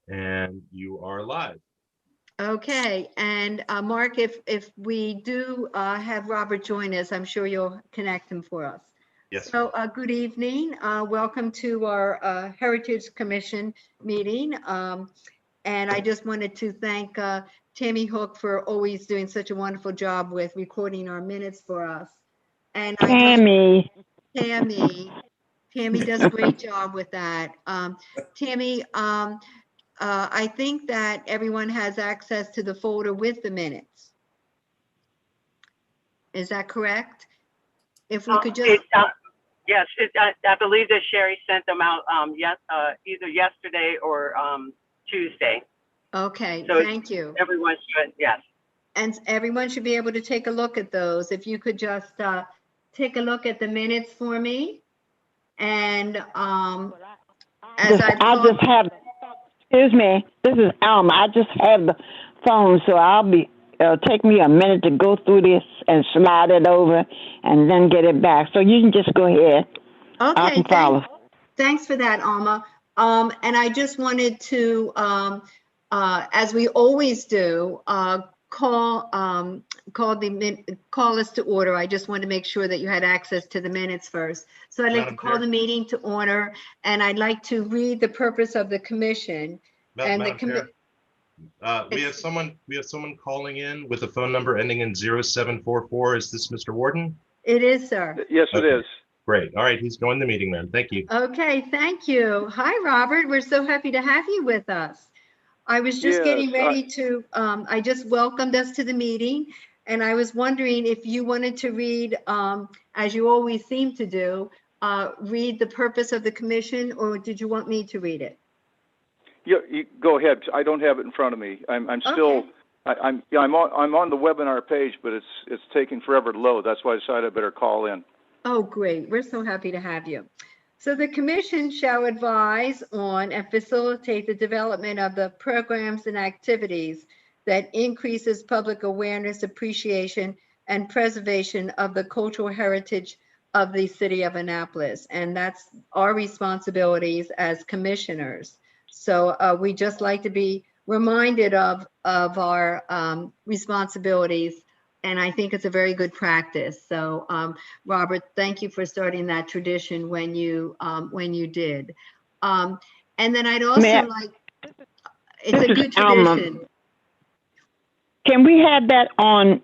And you are live. Okay, and Mark, if we do have Robert join us, I'm sure you'll connect him for us. Yes. So good evening. Welcome to our Heritage Commission meeting. And I just wanted to thank Tammy Hook for always doing such a wonderful job with recording our minutes for us. And I just, Tammy does a great job with that. Tammy, I think that everyone has access to the folder with the minutes. Is that correct? If we could just. Yes, I believe that Sherry sent them out either yesterday or Tuesday. Okay, so thank you. Everyone should, yes. And everyone should be able to take a look at those. If you could just take a look at the minutes for me. And as I just have, excuse me, this is Alma. I just have the phone, so it'll take me a minute to go through this and slide it over and then get it back. So you can just go ahead. Okay, I can follow. Thanks for that, Alma. And I just wanted to, as we always do, call us to order. I just wanted to make sure that you had access to the minutes first. So I'd like to call the meeting to order, and I'd like to read the purpose of the commission. And Madam Chair, we have someone calling in with a phone number ending in 0744. Is this Mr. Warden? It is, sir. Yes, it is. Great. All right, he's joined the meeting then. Thank you. Okay, thank you. Hi, Robert. We're so happy to have you with us. I was just getting ready to, I just welcomed us to the meeting, and I was wondering if you wanted to read, as you always seem to do, read the purpose of the commission, or did you want me to read it? You go ahead. I don't have it in front of me. I'm still, I'm on the webinar page, but it's taking forever to load. That's why I decided I better call in. Oh, great. We're so happy to have you. So the commission shall advise on and facilitate the development of the programs and activities that increases public awareness, appreciation, and preservation of the cultural heritage of the city of Annapolis. And that's our responsibilities as commissioners. So we just like to be reminded of our responsibilities. And I think it's a very good practice. So, Robert, thank you for starting that tradition when you did. And then I'd also it's a good tradition. Can we have that on?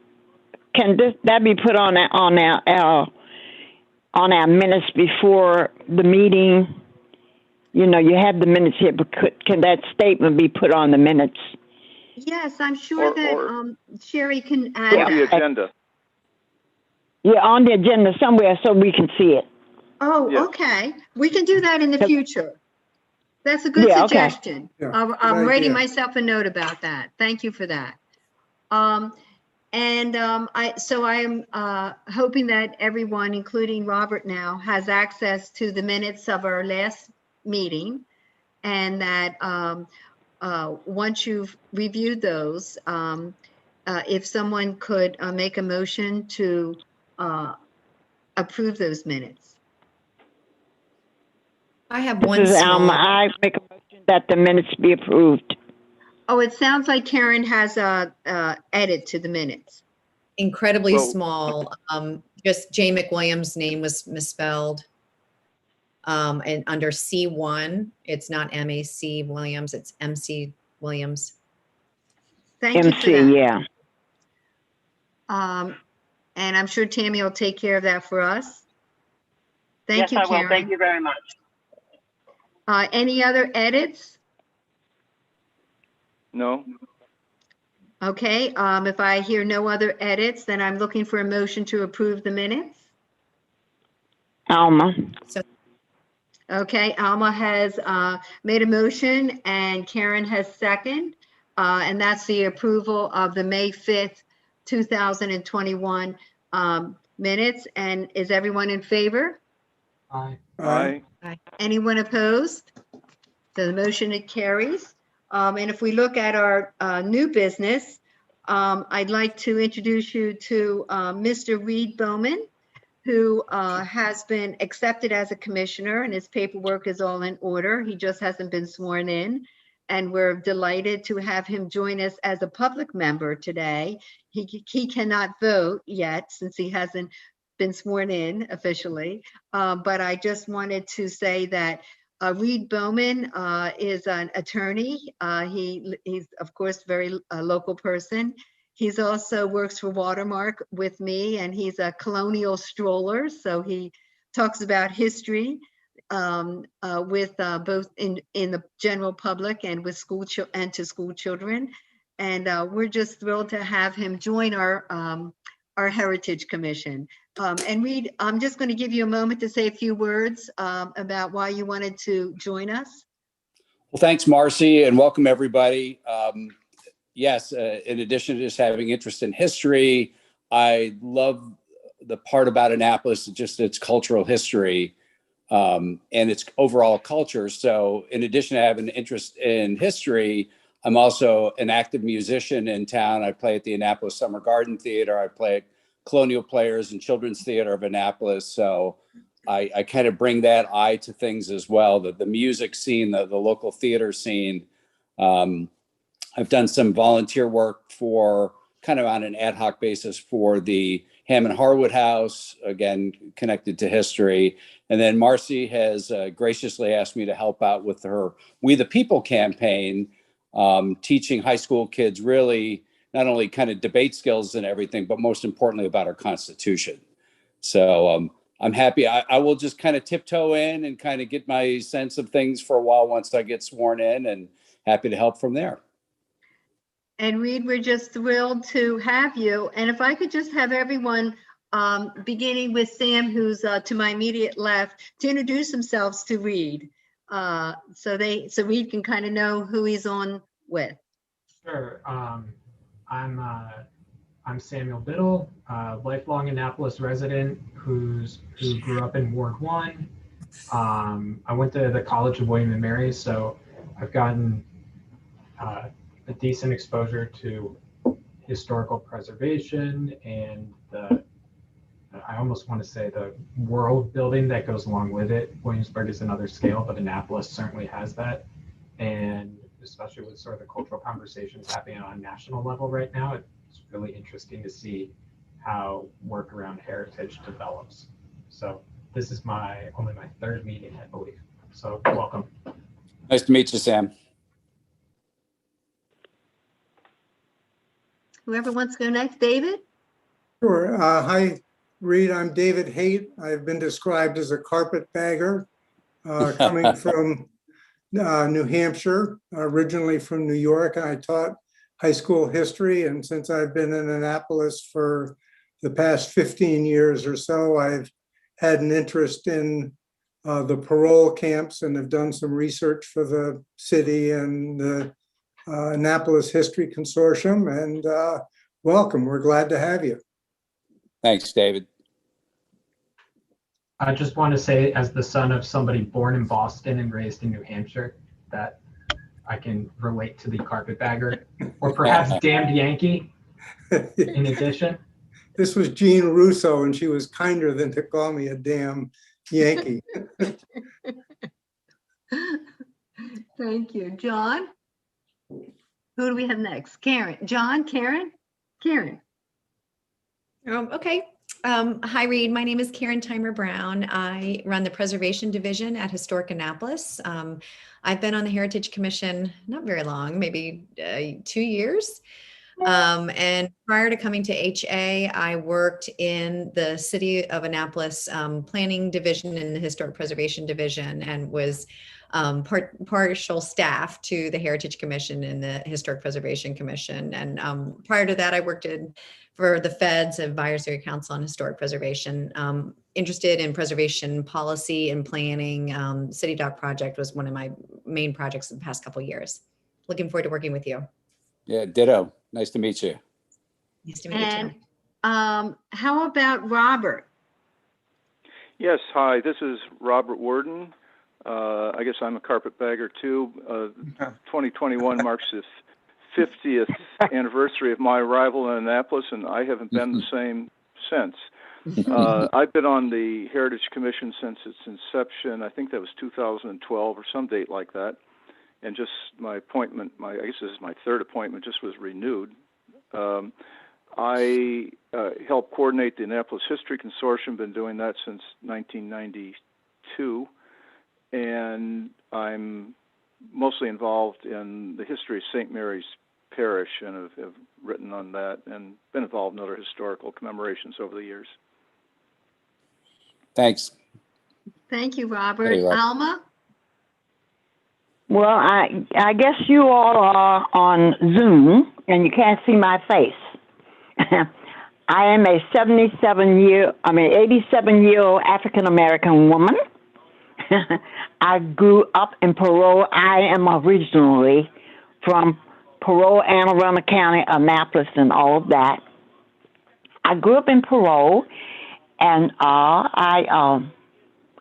Can that be put on our minutes before the meeting? You know, you have the minutes here, but can that statement be put on the minutes? Yes, I'm sure that Sherry can add that. The agenda. Yeah, on the agenda somewhere so we can see it. Oh, yes. Okay. We can do that in the future. That's a good suggestion. Okay. Yeah, I'm writing myself a note about that. Thank you for that. I am hoping that everyone, including Robert now, has access to the minutes of our last meeting, and that once you've reviewed those, if someone could make a motion to approve those minutes. I have one small. I make a motion that the minutes be approved. Oh, it sounds like Karen has a edit to the minutes. Incredibly small. Just J. McWilliams' name was misspelled. And under C1, it's not M.A.C. Williams, it's M.C. Williams. Thank you for that. Yeah. And I'm sure Tammy will take care of that for us. Thank you, Karen. Yes, I will. Thank you very much. Any other edits? No. Okay. If I hear no other edits, then I'm looking for a motion to approve the minutes. Alma. Okay, Alma has made a motion and Karen has second, and that's the approval of the May 5th, 2021 minutes. And is everyone in favor? Aye. Aye. Anyone opposed? So the motion carries. And if we look at our new business, I'd like to introduce you to Mr. Reed Bowman, who has been accepted as a commissioner, and his paperwork is all in order. He just hasn't been sworn in. and we're delighted to have him join us as a public member today. He cannot vote yet since he hasn't been sworn in officially, but I just wanted to say that Reed Bowman is an attorney. He's of course very local person. He's also works for Watermark with me, and he's a colonial stroller. So he talks about history with both in the general public and with to school children. And we're just thrilled to have him join our Heritage Commission. And Reed, I'm just going to give you a moment to say a few words about why you wanted to join us. Well, thanks, Marcy, and welcome everybody. Yes, in addition to just having interest in history, I love the part about Annapolis, just its cultural history and its overall culture. So in addition to having an interest in history, I'm also an active musician in town. I play at the Annapolis Summer Garden Theater. I play at Colonial Players and Children's Theater of Annapolis. So I kind of bring that eye to things as well, the music scene, the local theater scene. I've done some volunteer work for kind of on an ad hoc basis for the Hammond Harwood House, again, connected to history. And then Marcy has graciously asked me to help out with her We the People campaign, teaching high school kids really not only kind of debate skills and everything, but most importantly about our Constitution. So I'm happy. I will just kind of tiptoe in and kind of get my sense of things for a while once I get sworn in, and happy to help from there. And Reed, we're just thrilled to have you. And if I could just have everyone, beginning with Sam, who's to my immediate left, to introduce themselves to Reed, so Reed can kind of know who he's on with. Sure. I'm Samuel Biddle, lifelong Annapolis resident who grew up in Ward 1. I went to the College of William and Mary, so I've gotten a decent exposure to historical preservation and I almost want to say the world building that goes along with it. Williamsburg is another scale, but Annapolis certainly has that. And especially with sort of the cultural conversations happening on a national level right now, it's really interesting to see how work around heritage develops. So this is only my third meeting, I believe. So welcome. Nice to meet you, Sam. Whoever wants to go next, David? Sure. Hi, Reed. I'm David Haight. I've been described as a carpetbagger, coming from New Hampshire, originally from New York. I taught high school history, and since I've been in Annapolis for the past 15 years or so, I've had an interest in the parole camps and have done some research for the city and the Annapolis History Consortium. And welcome. We're glad to have you. Thanks, David. I just want to say, as the son of somebody born in Boston and raised in New Hampshire, that I can relate to the carpetbagger, or perhaps damned Yankee in addition. This was Jean Russo, and she was kinder than to call me a damn Yankee. Thank you. John? Who do we have next? Karen. John, Karen? Karen. Okay. Hi, Reed. My name is Karen Timer Brown. I run the Preservation Division at Historic Annapolis. I've been on the Heritage Commission not very long, maybe 2 years. And prior to coming to HA, I worked in the City of Annapolis Planning Division and the Historic Preservation Division, and was partial staff to the Heritage Commission and the Historic Preservation Commission. And prior to that, I worked for the Fed's Advisory Council on Historic Preservation. Interested in preservation policy and planning. City Dock Project was one of my main projects in the past couple of years. Looking forward to working with you. Yeah, ditto. Nice to meet you. Nice to meet you too. How about Robert? Yes, hi, this is Robert Worden. I guess I'm a carpetbagger too. 2021 marks the 50th anniversary of my arrival in Annapolis, and I haven't been the same since. I've been on the Heritage Commission since its inception. I think that was 2012 or some date like that. and just my appointment, I guess this is my third appointment, just was renewed. I help coordinate the Annapolis History Consortium, been doing that since 1992, and I'm mostly involved in the history of St. Mary's Parish and have written on that and been involved in other historical commemorations over the years. Thanks. Thank you, Robert. Hey, Rob. Alma? Well, I guess you all are on Zoom and you can't see my face. I am a 87-year-old African-American woman. I grew up in Parole. I am originally from Parole, Anne Arundel County, Annapolis, and all of that. I grew up in Parole, and I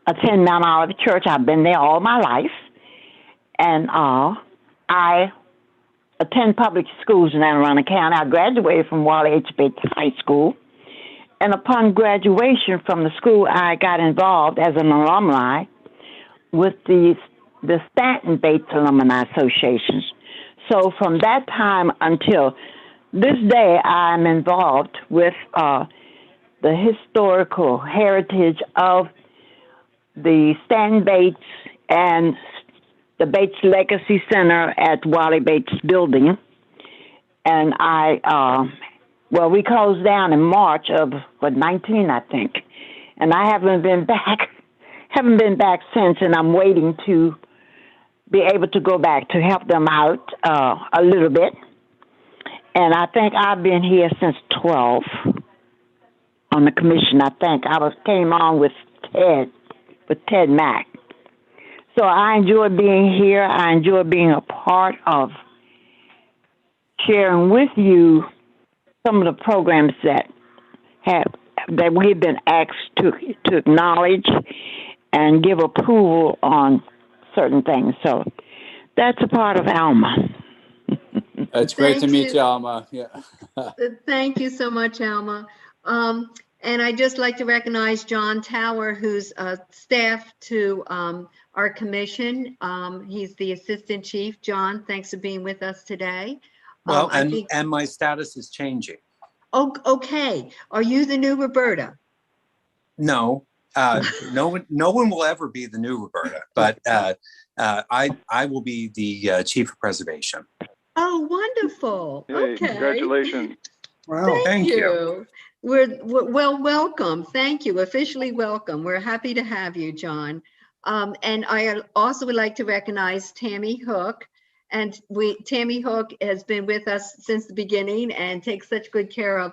attend Mount Olive Church. I've been there all my life. And I attend public schools in Anne Arundel County. I graduated from Wally H. Bates High School. And upon graduation from the school, I got involved as an alumni with the Stanton Bates Alumni Associations. So from that time until this day, I'm involved with the historical heritage of the Stanton Bates and the Bates Legacy Center at Wally Bates Building. And we closed down in March of 19, I think. And I haven't been back since, and I'm waiting to be able to go back to help them out a little bit. And I think I've been here since 12 on the commission. I think I came on with Ted Mack. So I enjoy being here. I enjoy being a part of sharing with you some of the programs that we've been asked to acknowledge and give approval on certain things. So that's a part of Alma. It's great to Thank meet you. you, Alma. Yeah. Thank you so much, Alma. And I'd just like to recognize John Tower, who's staff to our commission. He's the assistant chief. John, thanks for being with us today. Well, and my status is changing. Oh, okay. Are you the new Roberta? No, no one will ever be the new Roberta, but I will be the chief of preservation. Oh, wonderful. Hey, Okay. congratulations. Wow. Thank you. We're welcome. Thank you. Officially welcome. We're happy to have you, John. And I also would like to recognize Tammy Hook. And Tammy Hook has been with us since the beginning and takes such good care of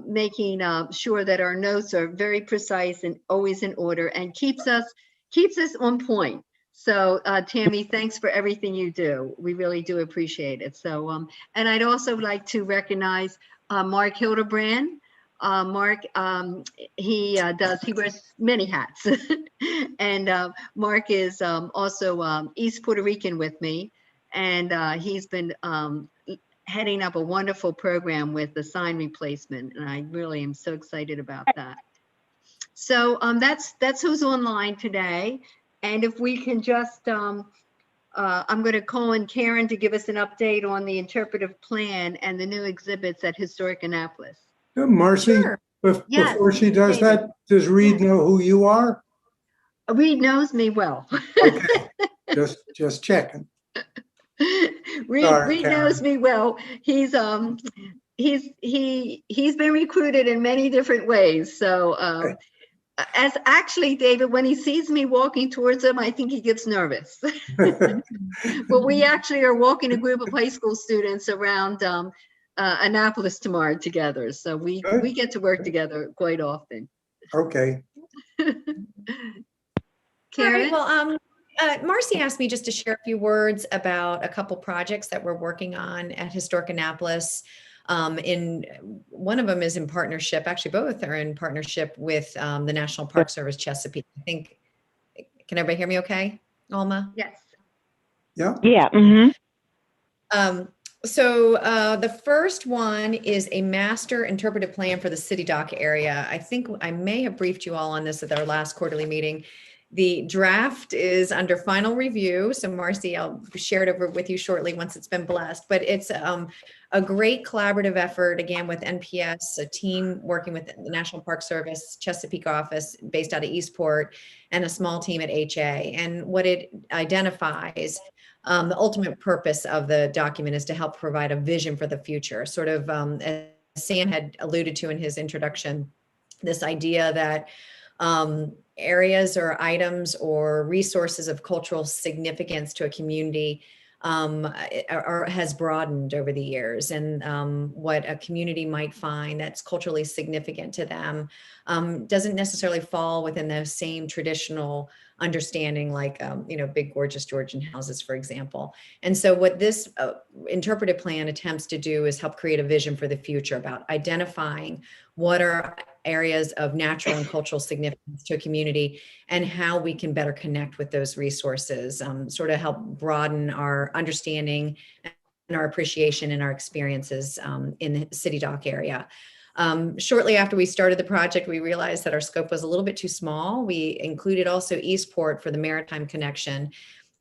making sure that our notes are very precise and always in order and keeps us on point. So Tammy, thanks for everything you do. We really do appreciate it. So, and I'd also like to recognize Mark Hildebrand. Mark, he wears many hats. And Mark is also East Puerto Rican with me. And he's been heading up a wonderful program with the sign replacement. And I really am so excited about that. So that's who's online today. And if we can just, I'm going to call in Karen to give us an update on the interpretive plan and the new exhibits at Historic Annapolis. Marcy, Sure. Yes, before she does David. that, does Reed know who you are? Reed knows me well. Okay, just checking. Reed knows me well. He's been recruited in many different ways. So as actually, David, when he sees me walking towards him, I think he gets nervous. But we actually are walking a group of high school students around Annapolis tomorrow together. So we get to work together quite often. Okay. Karen? All right, well, Marcy asked me just to share a few words about a couple projects that we're working on at Historic Annapolis. One of them is in partnership, actually both are in partnership with the National Park Service Chesapeake. I think, can everybody hear me okay, Alma? Yes. Yeah. Yeah. Mm-hmm. So the first one is a master interpretive plan for the city dock area. I think I may have briefed you all on this at our last quarterly meeting. The draft is under final review. So Marcy, I'll share it over with you shortly once it's been blessed, but it's a great collaborative effort, again, with NPS, a team working with the National Park Service, Chesapeake office based out of Eastport, and a small team at HA. And what it identifies, the ultimate purpose of the document is to help provide a vision for the future, sort of as Sam had alluded to in his introduction, this idea that areas or items or resources of cultural significance to a community has broadened over the years, and what a community might find that's culturally significant to them doesn't necessarily fall within the same traditional understanding, like big gorgeous Georgian houses, for example. And so what this interpretive plan attempts to do is help create a vision for the future about identifying what are areas of natural and cultural significance to a community and how we can better connect with those resources, sort of help broaden our understanding and our appreciation and our experiences in the City Dock area. Shortly after we started the project, we realized that our scope was a little bit too small. We included also Eastport for the maritime connection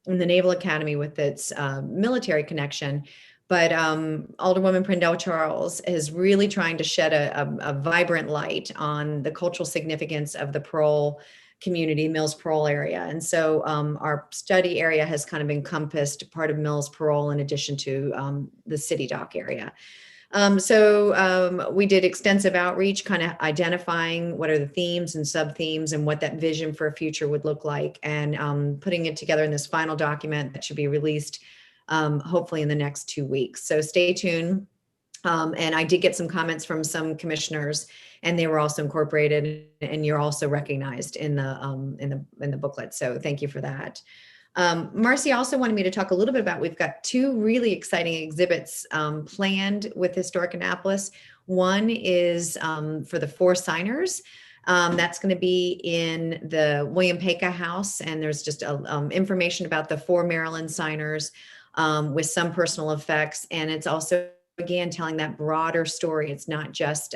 and the Naval Academy with its military connection. But Alderwoman Prindell Charles is really trying to shed a vibrant light on the cultural significance of the Pearl community, Mills Pearl area. And so our study area has kind of encompassed part of Mills Pearl in addition to the City Dock area. So we did extensive outreach, kind of identifying what are the themes and sub-themes and what that vision for a future would look like, and putting it together in this final document that should be released hopefully in the next 2 weeks. So stay tuned. And I did get some comments from some commissioners, and they were also incorporated, and you're also recognized in the booklet. So thank you for that. Marcy also wanted me to talk a little bit about, we've got 2 really exciting exhibits planned with Historic Annapolis. One is for the 4 signers. That's going to be in the William Peka House, and there's just information about the 4 Maryland signers with some personal effects. And it's also, again, telling that broader story. It's not just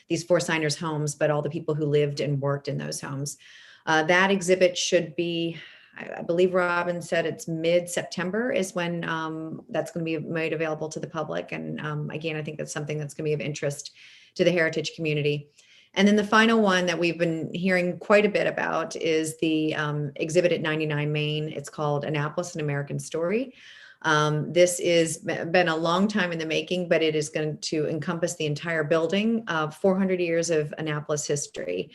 these 4 signers' homes, but all the people who lived and worked in those homes. That exhibit should be, I believe Robin said it's mid-September is when that's going to be made available to the public. And again, I think that's something that's going to be of interest to the heritage community. And then the final one that we've been hearing quite a bit about is the exhibit at 99 Main. It's called Annapolis, An American Story. This is been a long time in the making, but it is going to encompass the entire building of 400 years of Annapolis history.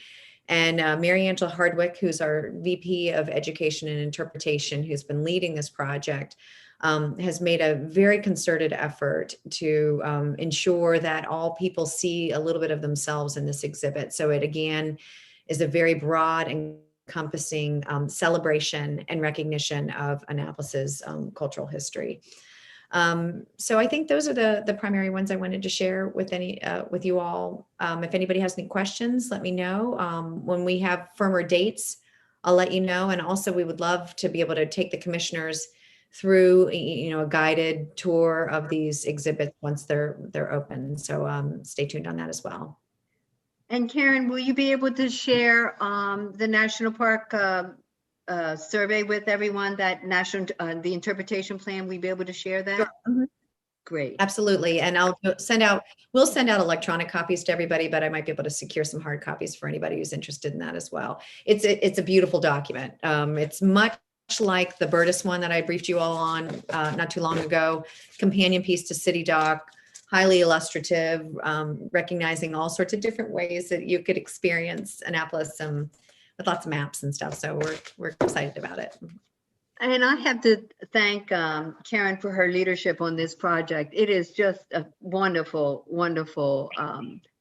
And Mary Angela Hardwick, who's our VP of Education and Interpretation, who's been leading this project, has made a very concerted effort to ensure that all people see a little bit of themselves in this exhibit. So it, again, is a very broad and encompassing celebration and recognition of Annapolis's cultural history. So I think those are the primary ones I wanted to share with with you all. If anybody has any questions, let me know. When we have firmer dates, I'll let you know. And also we would love to be able to take the commissioners through, a guided tour of these exhibits once they're open. So stay tuned on that as well. And Karen, will you be able to share the National Park survey with everyone, that the interpretation plan? Will you be able to share that? Sure. Mm-hmm. Great. Absolutely. And we'll send out electronic copies to everybody, but I might be able to secure some hard copies for anybody who's interested in that as well. It's a beautiful document. It's much like the Burtis one that I briefed you all on not too long ago, companion piece to City Dock, highly illustrative, recognizing all sorts of different ways that you could experience Annapolis with lots of maps and stuff. So we're excited about it. And I have to thank Karen for her leadership on this project. It is just a wonderful, wonderful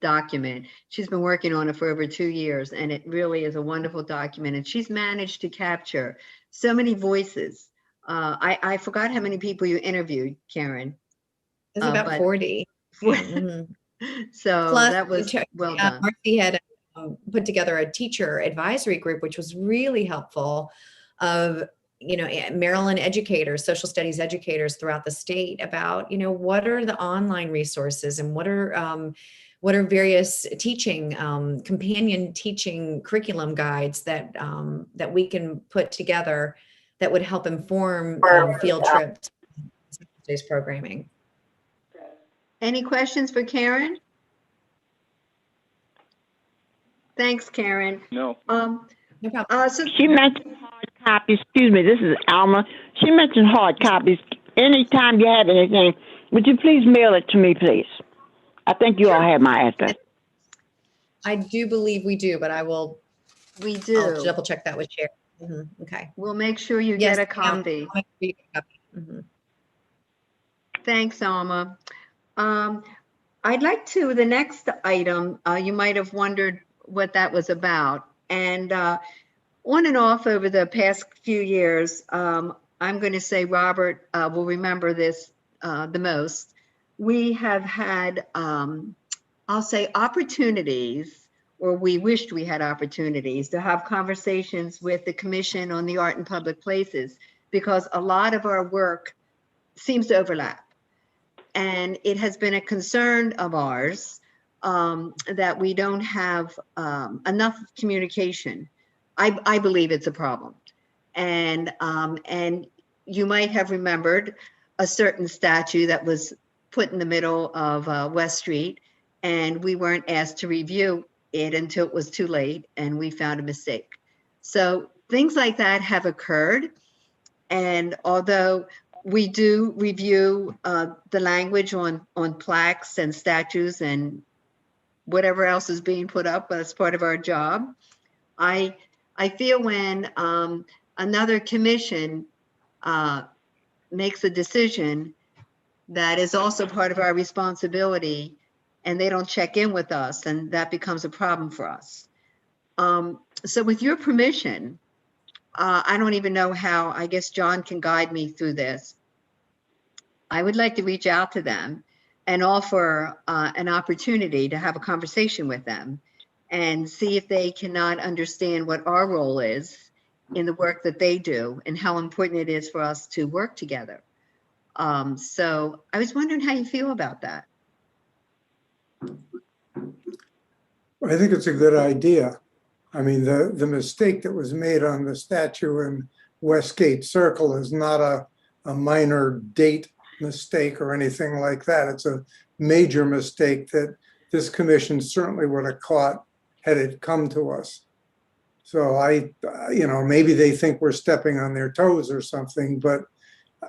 document. She's been working on it for over 2 years, and it really is a wonderful document. And she's managed to capture so many voices. I forgot how many people you interviewed, Karen. It was about 40. Mm-hmm. So plus, that was well done. Marcy had put together a teacher advisory group, which was really helpful, of Maryland educators, social studies educators throughout the state, about what are the online resources and what are what are various teaching, companion teaching curriculum guides that, that we can put together that would help inform field trips, today's programming. Any questions for Karen? Thanks, Karen. No. No problem. So She mentioned hard copies. Excuse me, this is Alma. She mentioned hard copies. Anytime you have anything, would you please mail it to me, please? I think you all have my address. I do believe we do, but we I'll do. double check that with Chair. Okay. We'll make sure you Yes, get a ma'am. copy. I'll make sure you get a copy. Mhm. Thanks, Alma. I'd like to, the next item, you might have wondered what that was about. And on and off over the past few years, I'm going to say Robert will remember this the most. We have had, I'll say, opportunities, or we wished we had opportunities to have conversations with the Commission on the Art in Public Places, because a lot of our work seems to overlap. And it has been a concern of ours that we don't have enough communication. I believe it's a problem. And you might have remembered a certain statue that was put in the middle of West Street, and we weren't asked to review it until it was too late, and we found a mistake. So things like that have occurred. And although we do review the language on plaques and statues and whatever else is being put up as part of our job, I feel when another commission makes a decision that is also part of our responsibility, and they don't check in with us, and that becomes a problem for us. So with your permission, I don't even know how, I guess John can guide me through this. I would like to reach out to them and offer an opportunity to have a conversation with them and see if they cannot understand what our role is in the work that they do and how important it is for us to work together. So I was wondering how you feel about that. I think it's a good idea. I mean, the mistake that was made on the statue in Westgate Circle is not a minor date mistake or anything like that. It's a major mistake that this commission certainly would have caught had it come to us. So maybe they think we're stepping on their toes or something, but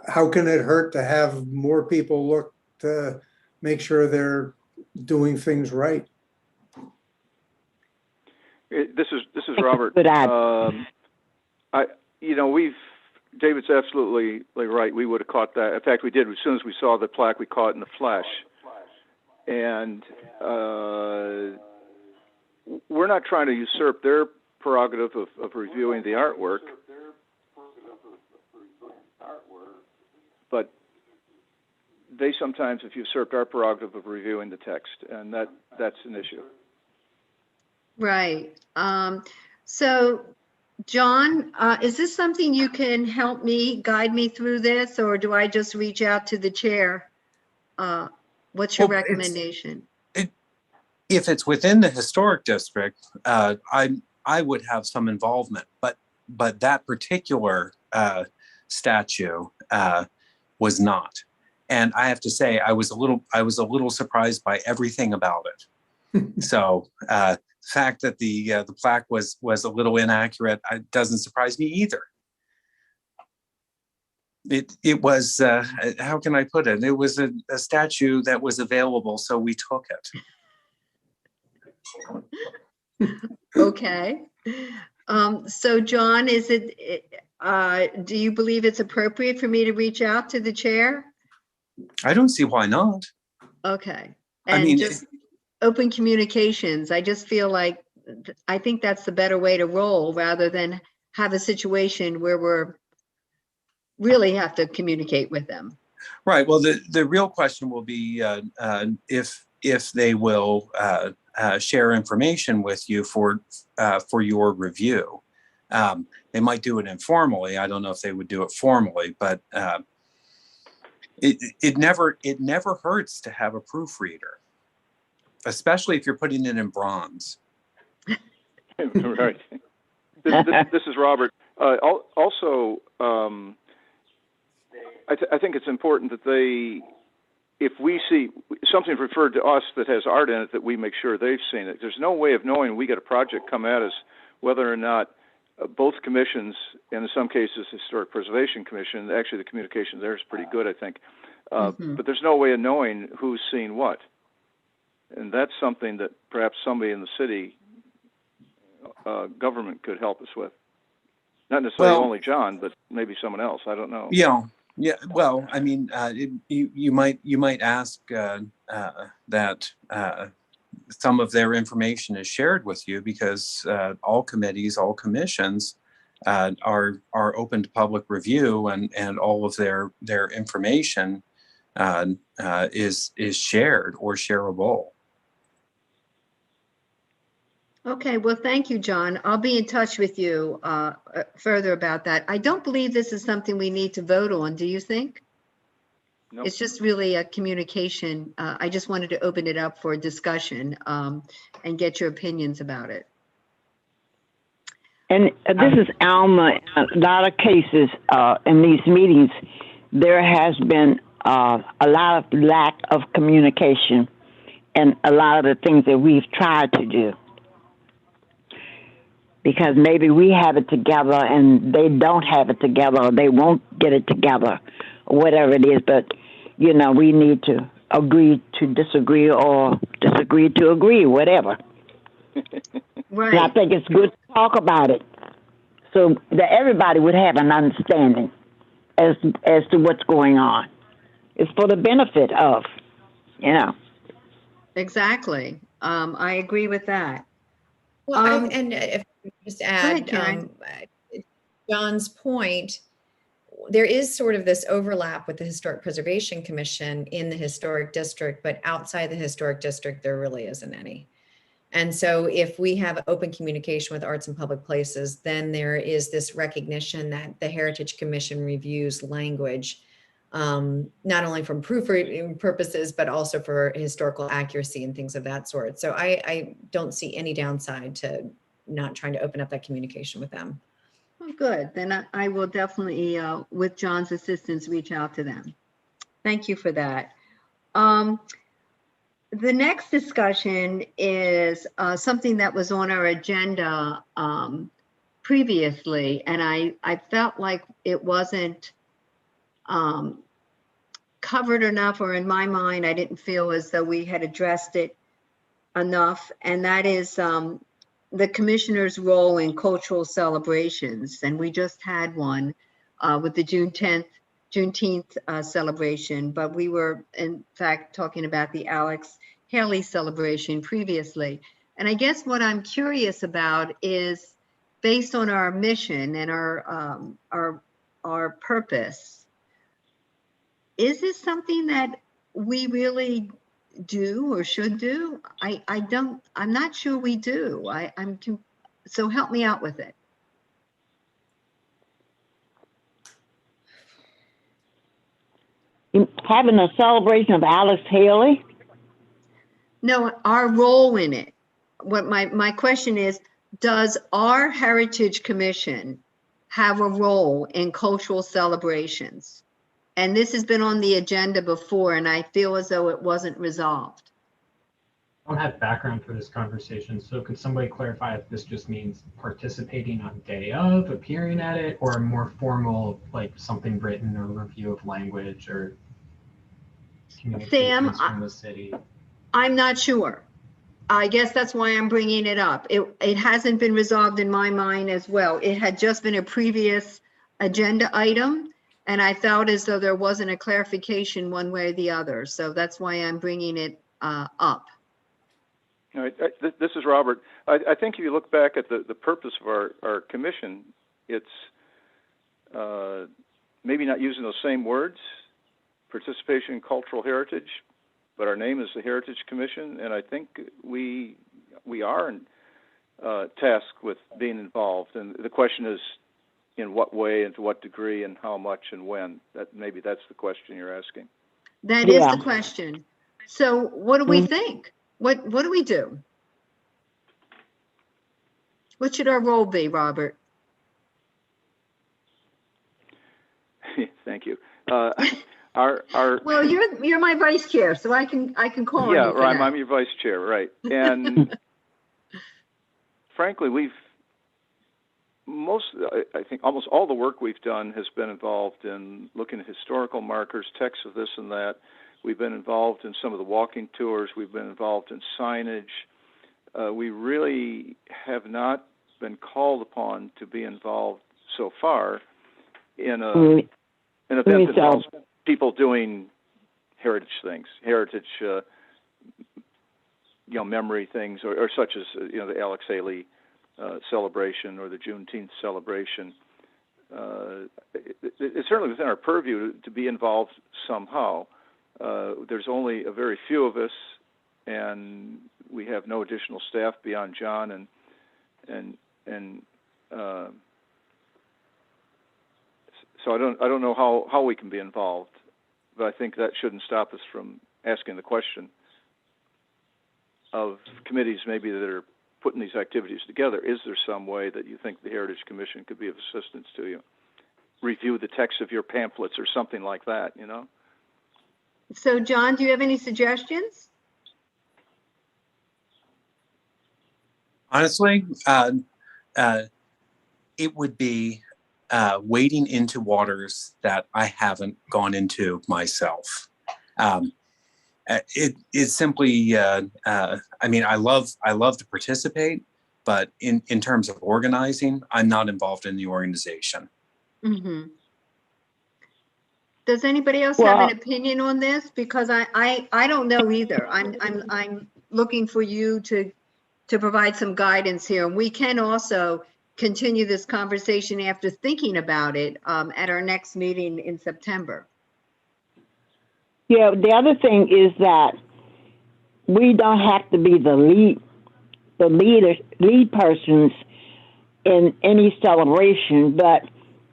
how can it hurt to have more people look to make sure they're doing things right? This is Robert. David's absolutely right. We would have caught that. In fact, we did. As soon as we saw the plaque, we caught it in the flash. And we're not trying to usurp their prerogative of reviewing the artwork. But they sometimes have usurped our prerogative of reviewing the text, and that's an issue. Right. So, John, is this something you can help me, guide me through this, or do I just reach out to the chair? What's your recommendation? If it's within the historic district, I would have some involvement, but that particular statue was not. And I have to say, I was a little surprised by everything about it. So the fact that the plaque was a little inaccurate doesn't surprise me either. It was how can I put it? It was a statue that was available, so we took it. Okay. So John, is do you believe it's appropriate for me to reach out to the chair? I don't see why not. Okay. And just open communications. I just feel like, I think that's the better way to roll rather than have a situation where we're really have to communicate with them. Right. Well, the real question will be if they will share information with you for your review. They might do it informally. I don't know if they would do it formally, but it never hurts to have a proofreader. especially if you're putting it in bronze. Right. This is Robert. Also, I think it's important that if we see something referred to us that has art in it, that we make sure they've seen it. There's no way of knowing we get a project come at us whether or not both commissions, and in some cases, Historic Preservation Commission, actually the communication there is pretty good, I think. But there's no way of knowing who's seen what. And that's something that perhaps somebody in the city government could help us with. Not necessarily only John, but maybe someone else. I don't know. Yeah. Well, I mean, you might ask that some of their information is shared with you, because all committees, all commissions are open to public review, and all of their information is shared or shareable. Okay, well, thank you, John. I'll be in touch with you further about that. I don't believe this is something we need to vote on. Do you think? Nope. It's just really a communication. I just wanted to open it up for discussion and get your opinions about it. And this is Alma. In a lot of cases in these meetings, there has been a lot of lack of communication and a lot of the things that we've tried to do. Because maybe we have it together and they don't have it together, or they won't get it together, or whatever it is. But, you know, we need to agree to disagree, or disagree to agree, whatever. Right. And I think it's good to talk about it so that everybody would have an understanding as to what's going on. It's for the benefit of, you know. Exactly. I agree with that. Well, and if I could just add, Karen. John's point, there is sort of this overlap with the Historic Preservation Commission in the historic district, but outside the historic district, there really isn't any. And so if we have open communication with Arts and Public Places, then there is this recognition that the Heritage Commission reviews language, not only from proofreading purposes, but also for historical accuracy and things of that sort. So I don't see any downside to not trying to open up that communication with them. Well, good. Then I will definitely, with John's assistance, reach out to them. Thank you for that. The next discussion is something that was on our agenda previously, and I felt like it wasn't covered enough, or in my mind, I didn't feel as though we had addressed it enough, and that is the commissioner's role in cultural celebrations. And we just had one with the Juneteenth celebration, but we were in fact talking about the Alex Haley celebration previously. And I guess what I'm curious about is, based on our mission and our purpose, is this something that we really do or should do? I'm not sure we do. So help me out with it. Having a celebration of Alex Haley? No, our role in it. What my question is, does our Heritage Commission have a role in cultural celebrations? And this has been on the agenda before, and I feel as though it wasn't resolved. I don't have background for this conversation, so could somebody clarify if this just means participating on day of, appearing at it, or a more formal, like something written or review of language or communications from the city? I'm not sure. I guess that's why I'm bringing it up. It hasn't been resolved in my mind as well. It had just been a previous agenda item, and I felt as though there wasn't a clarification one way or the other. So that's why I'm bringing it up. All right. This is Robert. I think if you look back at the purpose of our commission, it's maybe not using those same words, participation in cultural heritage, but our name is the Heritage Commission, and I think we are tasked with being involved. And the question is, in what way and to what degree and how much and when? Maybe that's the question you're asking. That is the question. So what do we think? What do we do? What should our role be, Robert? Thank you. Our Well, you're my vice chair, so I can call on yeah, you for right. that. I'm your vice chair, right? And frankly, I think almost all the work we've done has been involved in looking at historical markers, texts of this and that. We've been involved in some of the walking tours. We've been involved in signage. We really have not been called upon to be involved so far in an event that involves people doing heritage things, memory things, or such as the Alex Haley celebration or the Juneteenth celebration. It's certainly within our purview to be involved somehow. There's only a very few of us, and we have no additional staff beyond John and so I don't know how we can be involved, but I think that shouldn't stop us from asking the question of committees maybe that are putting these activities together. Is there some way that you think the Heritage Commission could be of assistance to you? Review the text of your pamphlets or something like that, So, John, do you have any suggestions? Honestly, it would be wading into waters that I haven't gone into myself. It's simply, I mean, I love to participate, but in terms of organizing, I'm not involved in the organization. Mm-hmm. Does anybody else have an opinion on this? Because I don't know either. I'm looking for you to provide some guidance here. And we can also continue this conversation after thinking about it at our next meeting in September. Yeah, the other thing is that we don't have to be the lead persons in any celebration, but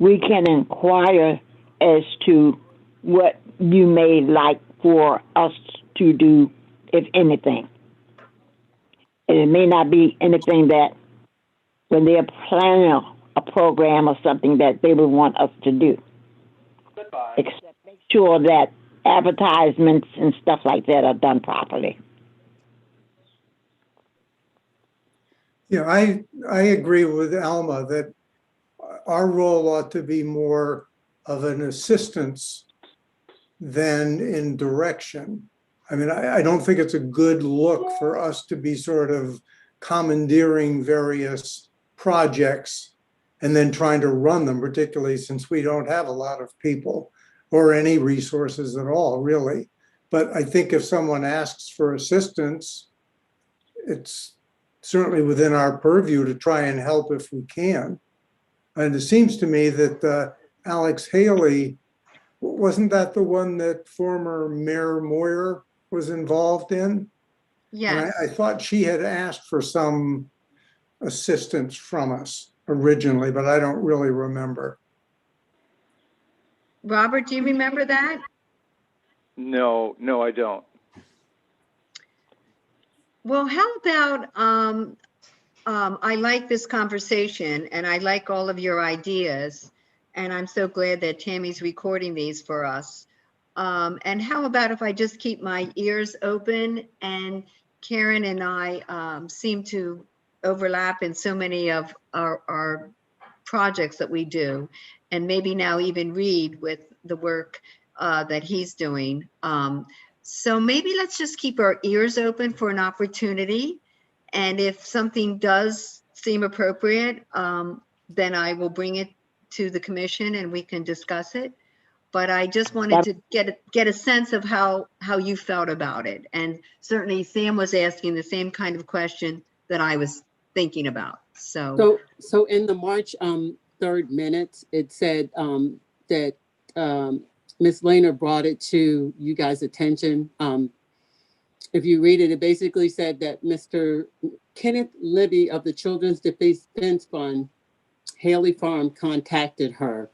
we can inquire as to what you may like for us to do, if anything. And it may not be anything that when they're planning a program or something that they would want us to do. Except make sure that advertisements and stuff like that are done properly. Yeah, I agree with Alma that our role ought to be more of an assistance than in direction. I mean, I don't think it's a good look for us to be sort of commandeering various projects and then trying to run them, particularly since we don't have a lot of people or any resources at all, really. But I think if someone asks for assistance, it's certainly within our purview to try and help if we can. And it seems to me that Alex Haley, wasn't that the one that former Mayor Moyer was involved in? Yes. And I thought she had asked for some assistance from us originally, but I don't really remember. Robert, do you remember that? No, I don't. Well, how about, I like this conversation and I like all of your ideas. And I'm so glad that Tammy's recording these for us. And how about if I just keep my ears open, and Karen and I seem to overlap in so many of our projects that we do, and maybe now even Reed with the work that he's doing. So maybe let's just keep our ears open for an opportunity. And if something does seem appropriate, then I will bring it to the commission and we can discuss it. But I just wanted to get a sense of how you felt about it. And certainly Sam was asking the same kind of question that I was thinking about. So in the March 3rd minutes, it said that Ms. Lehner brought it to you guys' attention. If you read it, it basically said that Mr. Kenneth Libby of the Children's Defense Fund, Haley Farm, contacted her.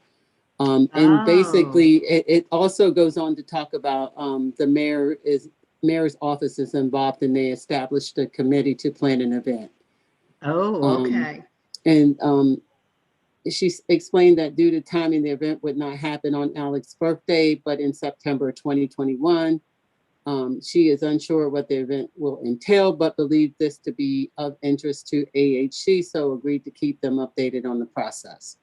And basically, it also goes on to talk about the mayor is mayor's office is involved, and they established a committee to plan an event. Oh, okay. And she explained that due to timing, the event would not happen on Alex's birthday, but in September 2021. She is unsure what the event will entail, but believed this to be of interest to AHC, so agreed to keep them updated on the process.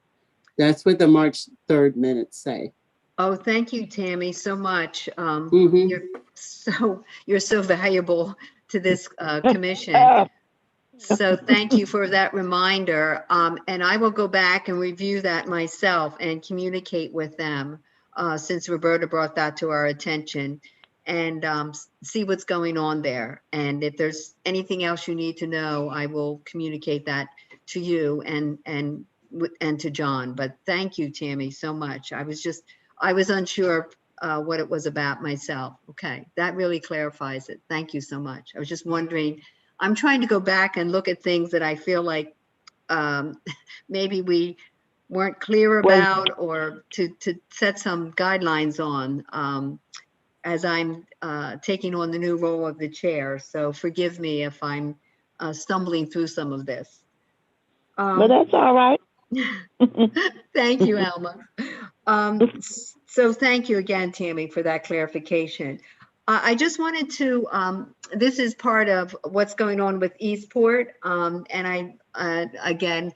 That's what the March 3rd minutes say. Oh, thank you, Tammy, so much. Mhm. You're so valuable to this commission. So thank you for that reminder. And I will go back and review that myself and communicate with them since Roberta brought that to our attention, and see what's going on there. And if there's anything else you need to know, I will communicate that to you and to John. But thank you, Tammy, so much. I was unsure what it was about myself. Okay, that really clarifies it. Thank you so much. I was just wondering. I'm trying to go back and look at things that I feel like maybe we weren't clear about, or to set some guidelines on as I'm taking on the new role of the chair. So forgive me if I'm stumbling through some of this. But that's all right. Thank you, Alma. So thank you again, Tammy, for that clarification. I just wanted to, this is part of what's going on with Eastport. And again,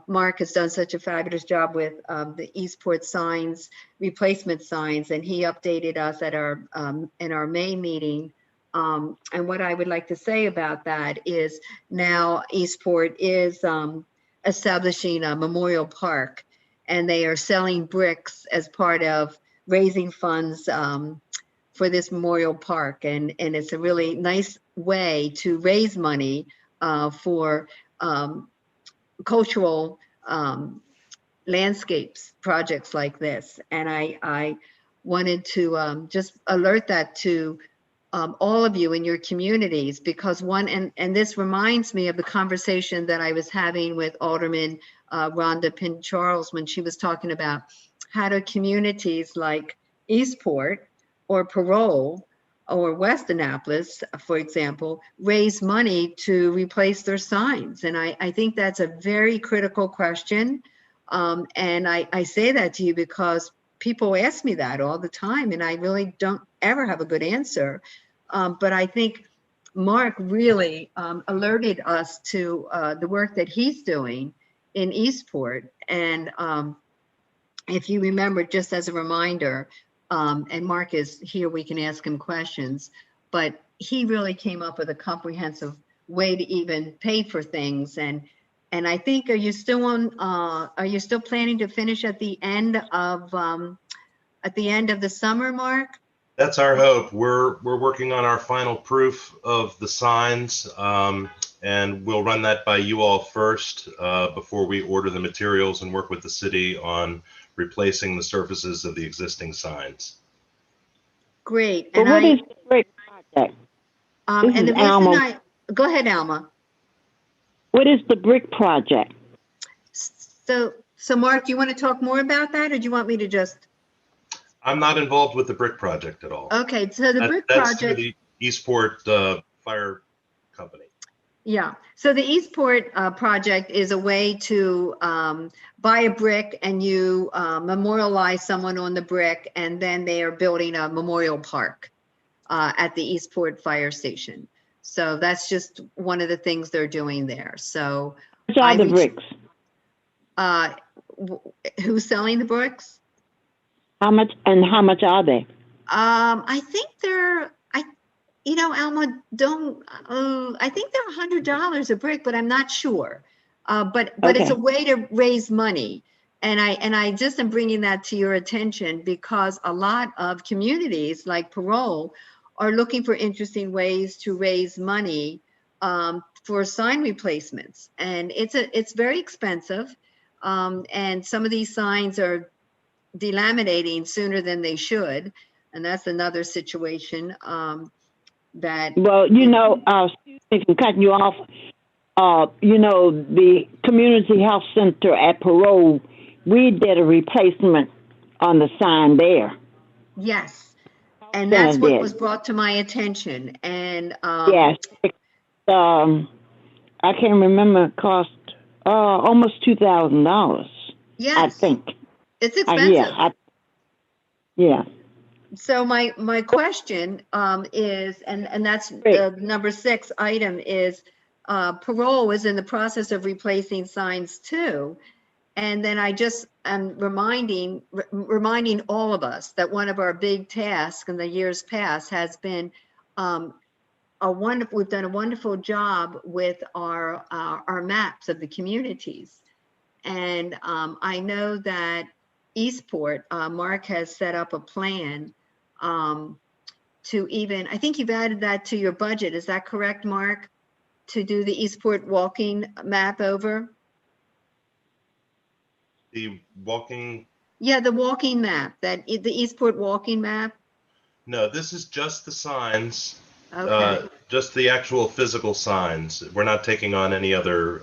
Mark has done such a fabulous job with the Eastport signs, replacement signs, and he updated us at our, in our May meeting. And what I would like to say about that is now Eastport is establishing a memorial park, and they are selling bricks as part of raising funds for this memorial park. And it's a really nice way to raise money for cultural landscapes projects like this. And I wanted to just alert that to all of you in your communities, because and this reminds me of the conversation that I was having with Alderman Rhonda Pinn Charles when she was talking about how do communities like Eastport or Parole or West Annapolis, for example, raise money to replace their signs. And I think that's a very critical question. And I say that to you because people ask me that all the time, and I really don't ever have a good answer. But I think Mark really alerted us to the work that he's doing in Eastport. And if you remember, just as a reminder, and Mark is here, we can ask him questions, but he really came up with a comprehensive way to even pay for things. And I think, are you still planning to finish at the end of the summer, Mark? That's our hope. We're working on our final proof of the signs, and we'll run that by you all first before we order the materials and work with the city on replacing the surfaces of the existing signs. Great. But what is the brick project? And the reason go ahead, Alma. What is the brick project? So Mark, you want to talk more about that, or do you want me to just? I'm not involved with the brick project at all. Okay, so the brick that's project. through the Eastport Fire Company. Yeah, so the Eastport project is a way to buy a brick and you memorialize someone on the brick, and then they are building a memorial park at the Eastport Fire Station. So that's just one of the things they're doing there. So which are the bricks? Who's selling the bricks? How much are they? I think they're, Alma, I think they're $100 a brick, but I'm not sure. But okay. It's a way to raise money. And I just am bringing that to your attention because a lot of communities like Parole are looking for interesting ways to raise money for sign replacements. And it's very expensive. And some of these signs are delaminating sooner than they should. And that's another situation that. Well, excuse me for cutting you off. The Community Health Center at Parole, we did a replacement on the sign there. Yes. And that's what did. was brought to my attention. And Yes. I can't remember. It cost almost $2,000. yes, I think. it's expensive. Yeah. So my question is, and that's Great. the number 6 item is, parole is in the process of replacing signs too. And then I just am reminding all of us that one of our big tasks in the years past has been we've done a wonderful job with our maps of the communities. And I know that Eastport, Mark has set up a plan to even, I think you've added that to your budget. Is that correct, Mark? To do the Eastport walking map over? The walking, Yeah, the walking map, the Eastport walking map. no, this is just the signs, Okay. just the actual physical signs. We're not taking on any other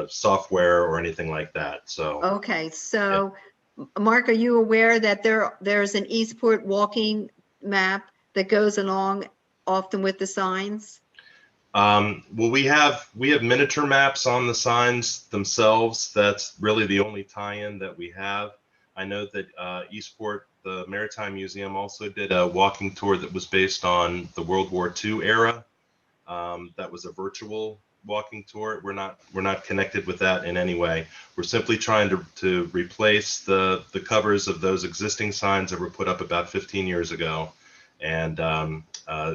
software or anything like that. So, Okay, so Mark, are you aware that there's an Eastport walking map that goes along often with the signs? well, we have miniature maps on the signs themselves. That's really the only tie-in that we have. I know that Eastport, the Maritime Museum, also did a walking tour that was based on the World War II era. That was a virtual walking tour. We're not connected with that in any way. We're simply trying to replace the covers of those existing signs that were put up about 15 years ago, and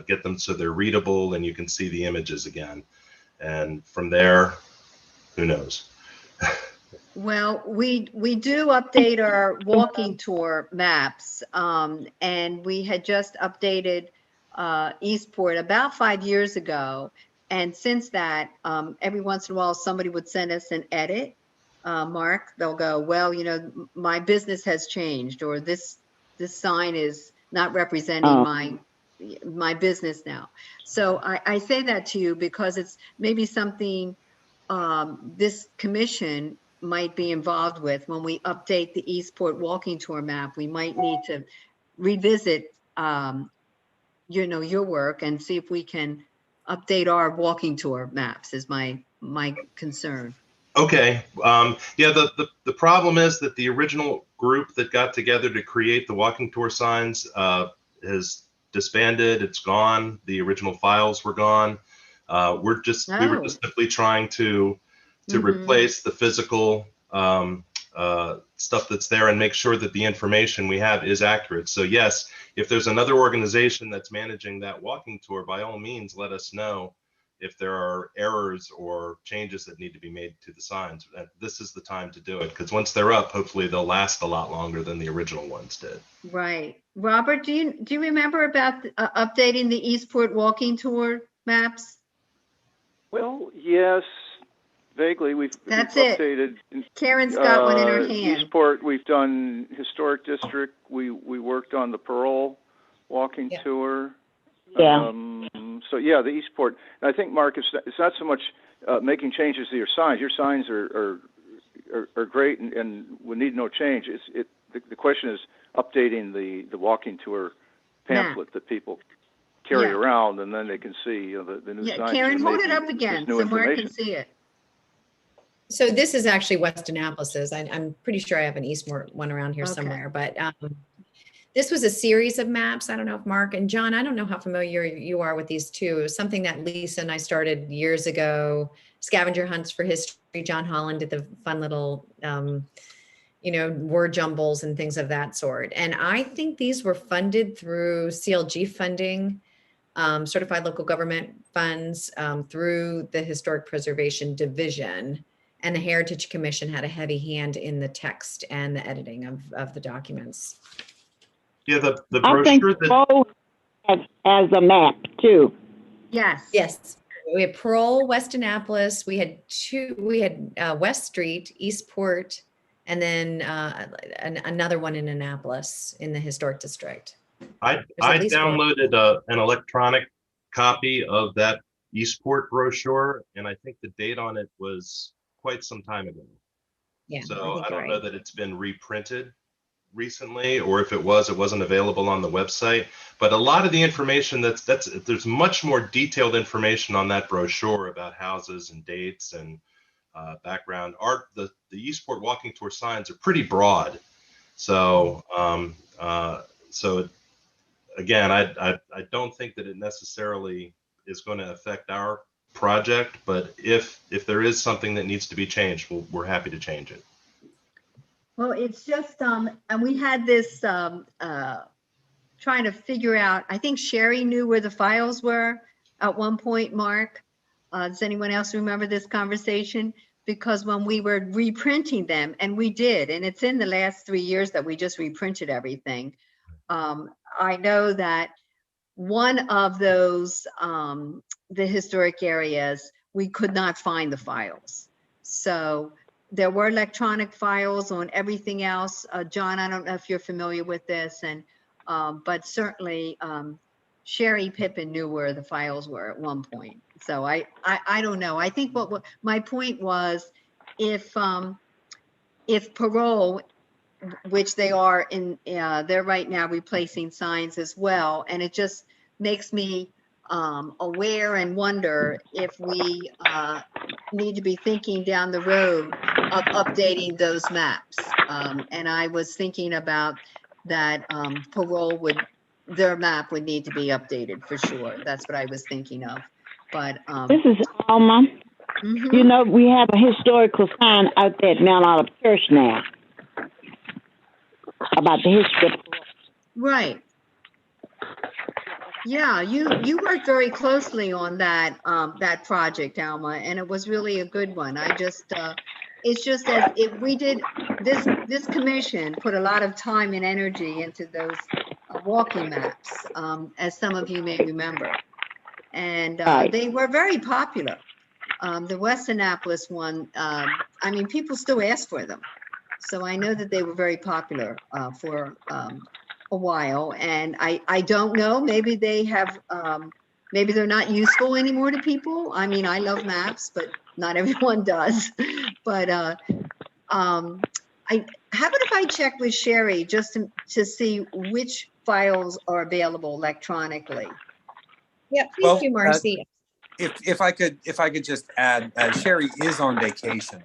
get them so they're readable and you can see the images again. And from there, who knows? Well, we do update our walking tour maps, and we had just updated Eastport about 5 years ago. And since that, every once in a while, somebody would send us an edit. Mark, they'll go, well, you know, my business has changed, or this sign is not representing my business now. So I say that to you because it's maybe something this commission might be involved with when we update the Eastport walking tour map. We might need to revisit, you know, your work and see if we can update our walking tour maps is my concern. Okay. Yeah, the problem is that the original group that got together to create the walking tour signs has disbanded. It's gone. The original files were gone. We were just simply trying to replace the physical stuff that's there and make sure that the information we have is accurate. So yes, if there's another organization that's managing that walking tour, by all means, let us know if there are errors or changes that need to be made to the signs. This is the time to do it, because once they're up, hopefully they'll last a lot longer than the original ones did. Right. Robert, do you remember about updating the Eastport walking tour maps? Well, yes, vaguely. We've updated. Karen's got one in her hand. Eastport, we've done historic district. We worked on the parole walking tour. Yeah. So yeah, the Eastport. And I think, Mark, it's not so much making changes to your signs. Your signs are great and would need no change. The question is updating the walking tour pamphlet that people carry around, and then they can see the new signs. Karen, hold it up again so Mark can see it. So this is actually West Annapolis. I'm pretty sure I have an Eastport one around here somewhere, but this was a series of maps. I don't know if Mark and John, I don't know how familiar you are with these two. It was something that Lisa and I started years ago, scavenger hunts for history. John Holland did the fun little, you know, word jumbles and things of that sort. And I think these were funded through CLG funding, certified local government funds, through the Historic Preservation Division. And the Heritage Commission had a heavy hand in the text and the editing of the documents. Yeah, the I think brochure as a map too. Yes. Yes. We had Parole, West Annapolis. We had West Street, Eastport, and then another one in Annapolis in the historic district. I downloaded an electronic copy of that Eastport brochure, and I think the date on it was quite some time ago. Yeah. So I don't know that it's been reprinted, recently, or if it wasn't available on the website. But a lot of the information there's much more detailed information on that brochure about houses and dates and background. The Eastport walking tour signs are pretty broad. So so again, I don't think that it necessarily is going to affect our project, but if there is something that needs to be changed, we're happy to change it. Well, it's just, and we had this trying to figure out, I think Sherry knew where the files were at one point, Mark. Does anyone else remember this conversation? Because when we were reprinting them, and we did, and it's in the last 3 years that we just reprinted everything. I know that one of those, the historic areas, we could not find the files. So there were electronic files on everything else. John, I don't know if you're familiar with this, and but certainly Sherry Pippin knew where the files were at one point. So I don't know. I think what my point was, if parole, which they are in, they're right now replacing signs as well, and it just makes me aware and wonder if we need to be thinking down the road of updating those maps. And I was thinking about that parole their map would need to be updated for sure. That's what I was thinking of. But this is Alma. Mm-hmm. You know, we have a historical sign out there at Mount Olive Church now about the history. Right. Yeah, you worked very closely on that that project, Alma, and it was really a good one. I just it's just as if we did this commission put a lot of time and energy into those walking maps, as some of you may remember, and they were very popular. The West Annapolis one, I mean, people still ask for them, so I know that they were very popular for a while, and I don't know, maybe they have maybe they're not useful anymore to people. I mean, I love maps, but not everyone does. But how about if I check with Sherry just to see which files are available electronically? Yeah, please do, Marcy. If I could just add, Sherry is on vacation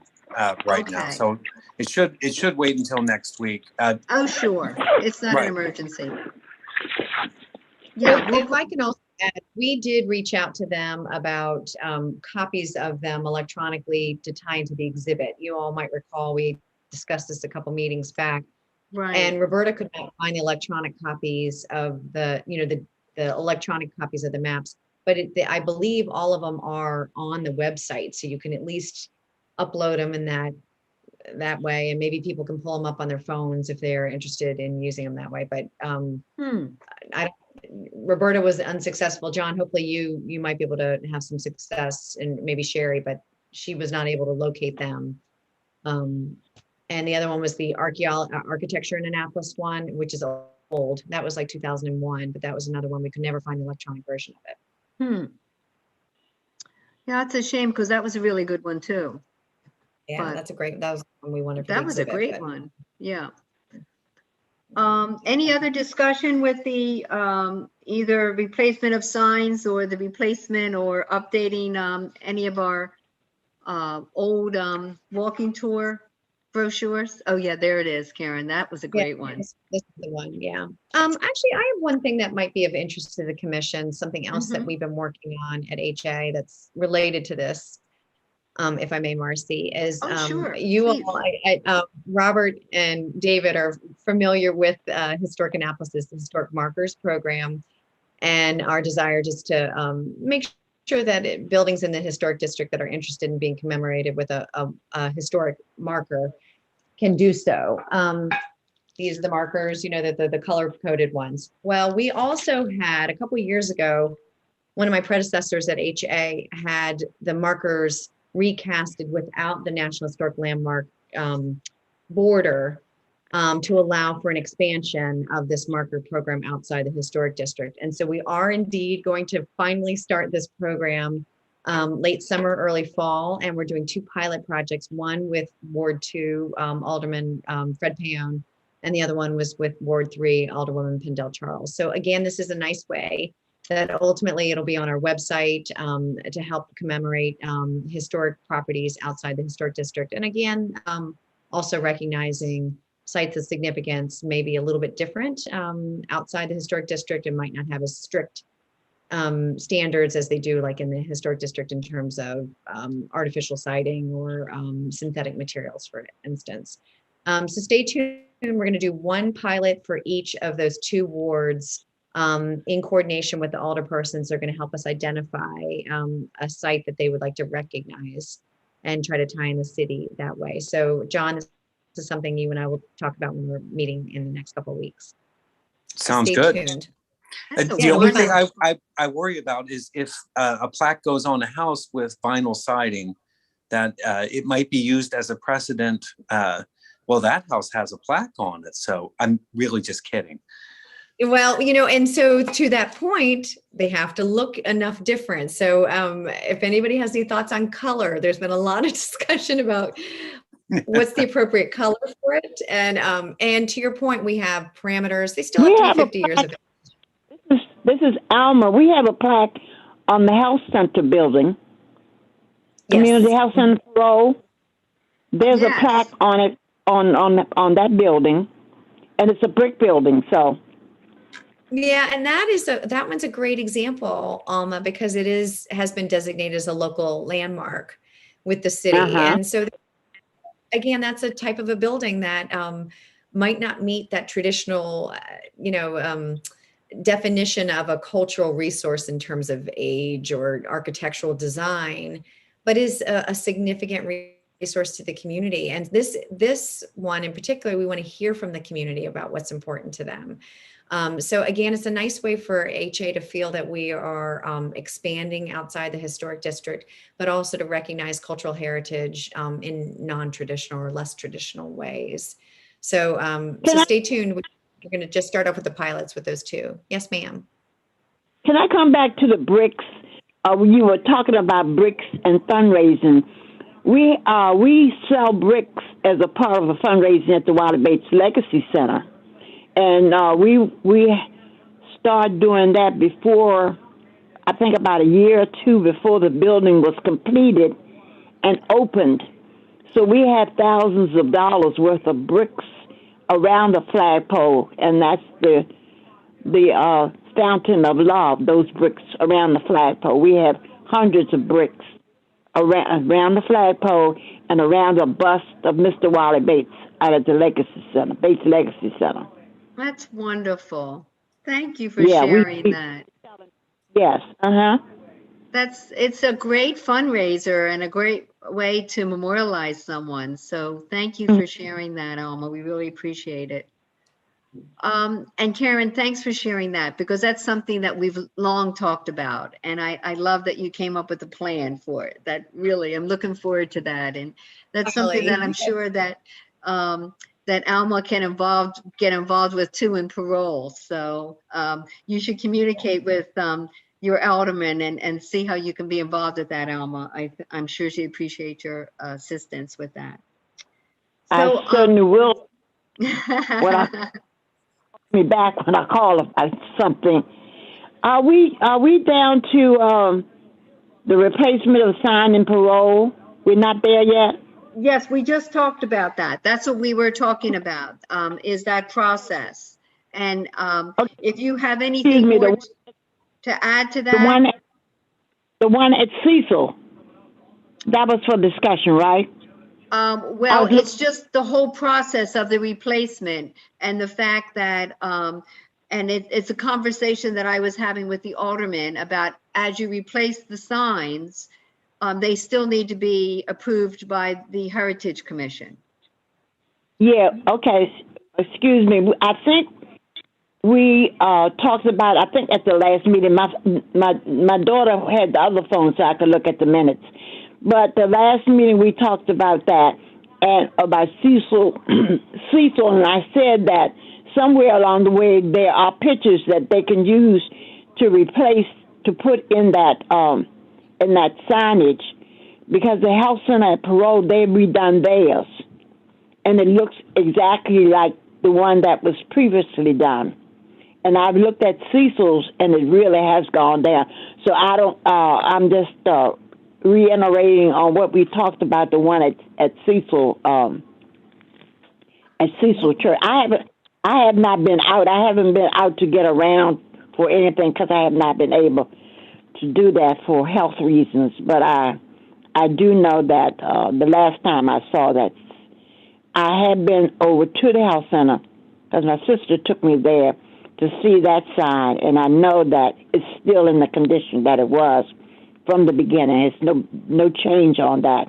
right now, so it should wait until next week. Oh, sure, it's not an emergency. Yeah, well, if I can also add, we did reach out to them about copies of them electronically to tie into the exhibit. You all might recall we discussed this a couple meetings back. Right. And Roberta could not find the electronic copies of the electronic copies of the maps, but I believe all of them are on the website, so you can at least upload them in that way, and maybe people can pull them up on their phones if they're interested in using them that way. But Roberta was unsuccessful. John, hopefully you might be able to have some success, and maybe Sherry, but she was not able to locate them. And the other one was the architecture in Annapolis one, which is old. That was like 2001, but that was another one we could never find the electronic version of it. Yeah, it's a shame because that was a really good one too. Yeah, that was one we wanted. That was a great one. Yeah. Any other discussion with the either replacement of signs or the replacement or updating any of our old walking tour brochures? Oh yeah, there it is, Karen. That was a great one. This is the one, yeah. Actually, I have one thing that might be of interest to the commission, something else that we've been working on at HA that's related to this. If I may, Marcy, is sure. You all, Robert and David are familiar with Historic Annapolis, the Historic Markers program, and our desire just to make sure that buildings in the historic district that are interested in being commemorated with a historic marker can do so. These are the markers, the color-coded ones. Well, we also had, a couple of years ago, one of my predecessors at HA had the markers recasted without the National Historic Landmark border to allow for an expansion of this marker program outside the historic district. And so we are indeed going to finally start this program late summer, early fall, and we're doing 2 pilot projects, one with Ward 2, Alderman Fred Paone, and the other one was with Ward 3, Alderwoman Pendel Charles. So again, this is a nice way that ultimately it'll be on our website to help commemorate historic properties outside the historic district. And again, also recognizing sites of significance may be a little bit different outside the historic district and might not have as strict standards as they do like in the historic district in terms of artificial siding or synthetic materials, for instance. So stay tuned. We're going to do one pilot for each of those 2 wards in coordination with the alderpersons. They're going to help us identify a site that they would like to recognize and try to tie in the city that way. So John, this is something you and I will talk about when we're meeting in the next couple of weeks. Sounds Stay good. tuned. The only thing I worry about is if a plaque goes on a house with vinyl siding, that it might be used as a precedent. Well, that house has a plaque on it, so I'm really just kidding. Well, you know, and so to that point, they have to look enough different. So if anybody has any thoughts on color, there's been a lot of discussion about what's the appropriate color for it. And to your point, we have parameters. They still have to be 50 years of age. This is Alma. We have a plaque on the health center building. Yes. Community Health Center Road. There's Yes. a plaque on it on that building, and it's a brick building. So. Yeah, and that one's a great example, Alma, because it has been designated as a local landmark with the city. And so again, that's a type of a building that might not meet that traditional, definition of a cultural resource in terms of age or architectural design, but is a significant resource to the community. And this one in particular, we want to hear from the community about what's important to them. So again, it's a nice way for HA to feel that we are expanding outside the historic district, but also to recognize cultural heritage in non-traditional or less traditional ways. So, so stay tuned. We're going to just start off with the pilots with those 2. Yes, ma'am. Can I come back to the bricks? You were talking about bricks and fundraising. We sell bricks as a part of a fundraising at the Wiley Bates Legacy Center. And we started doing that before, I think about a year or 2 before the building was completed and opened. So we had thousands of dollars worth of bricks around the flagpole, and that's the fountain of love, those bricks around the flagpole. We have hundreds of bricks around the flagpole and around a bust of Mr. Wiley Bates out at the Legacy Center, Bates Legacy Center. That's wonderful. Thank you for sharing that. Yes. It's a great fundraiser and a great way to memorialize someone. So thank you for sharing that, Alma. We really appreciate it. And Karen, thanks for sharing that, because that's something that we've long talked about. And I love that you came up with a plan for it. That really, I'm looking forward to that. And that's something that I'm sure that that Alma can get involved with too in parole. So you should communicate with your alderman and see how you can be involved with that, Alma. I'm sure she appreciates your assistance with that. So, I certainly will. Me back when I call about something. Are we down to the replacement of sign and parole? We're not there yet. Yes, we just talked about that. That's what we were talking about, is that process. And if you have anything more to add to that. The one at Cecil, that was for discussion, right? Well, it's just the whole process of the replacement and the fact that, and it's a conversation that I was having with the alderman about, as you replace the signs, they still need to be approved by the Heritage Commission. Yeah, okay. Excuse me. I think we talked about, I think at the last meeting, my daughter had the other phone so I could look at the minutes. But the last meeting we talked about that and about Cecil, and I said that somewhere along the way there are pictures that they can use to replace, to put in that signage, because the health center at Parole, they've redone theirs, and it looks exactly like the one that was previously done. And I've looked at Cecil's, and it really has gone down. So I don't. I'm just reiterating on what we talked about, the one at Cecil Church. I have not been out. I haven't been out to get around for anything because I have not been able to do that for health reasons. But I do know that the last time I saw that, I had been over to the health center because my sister took me there to see that sign, and I know that it's still in the condition that it was from the beginning. It's no change on that.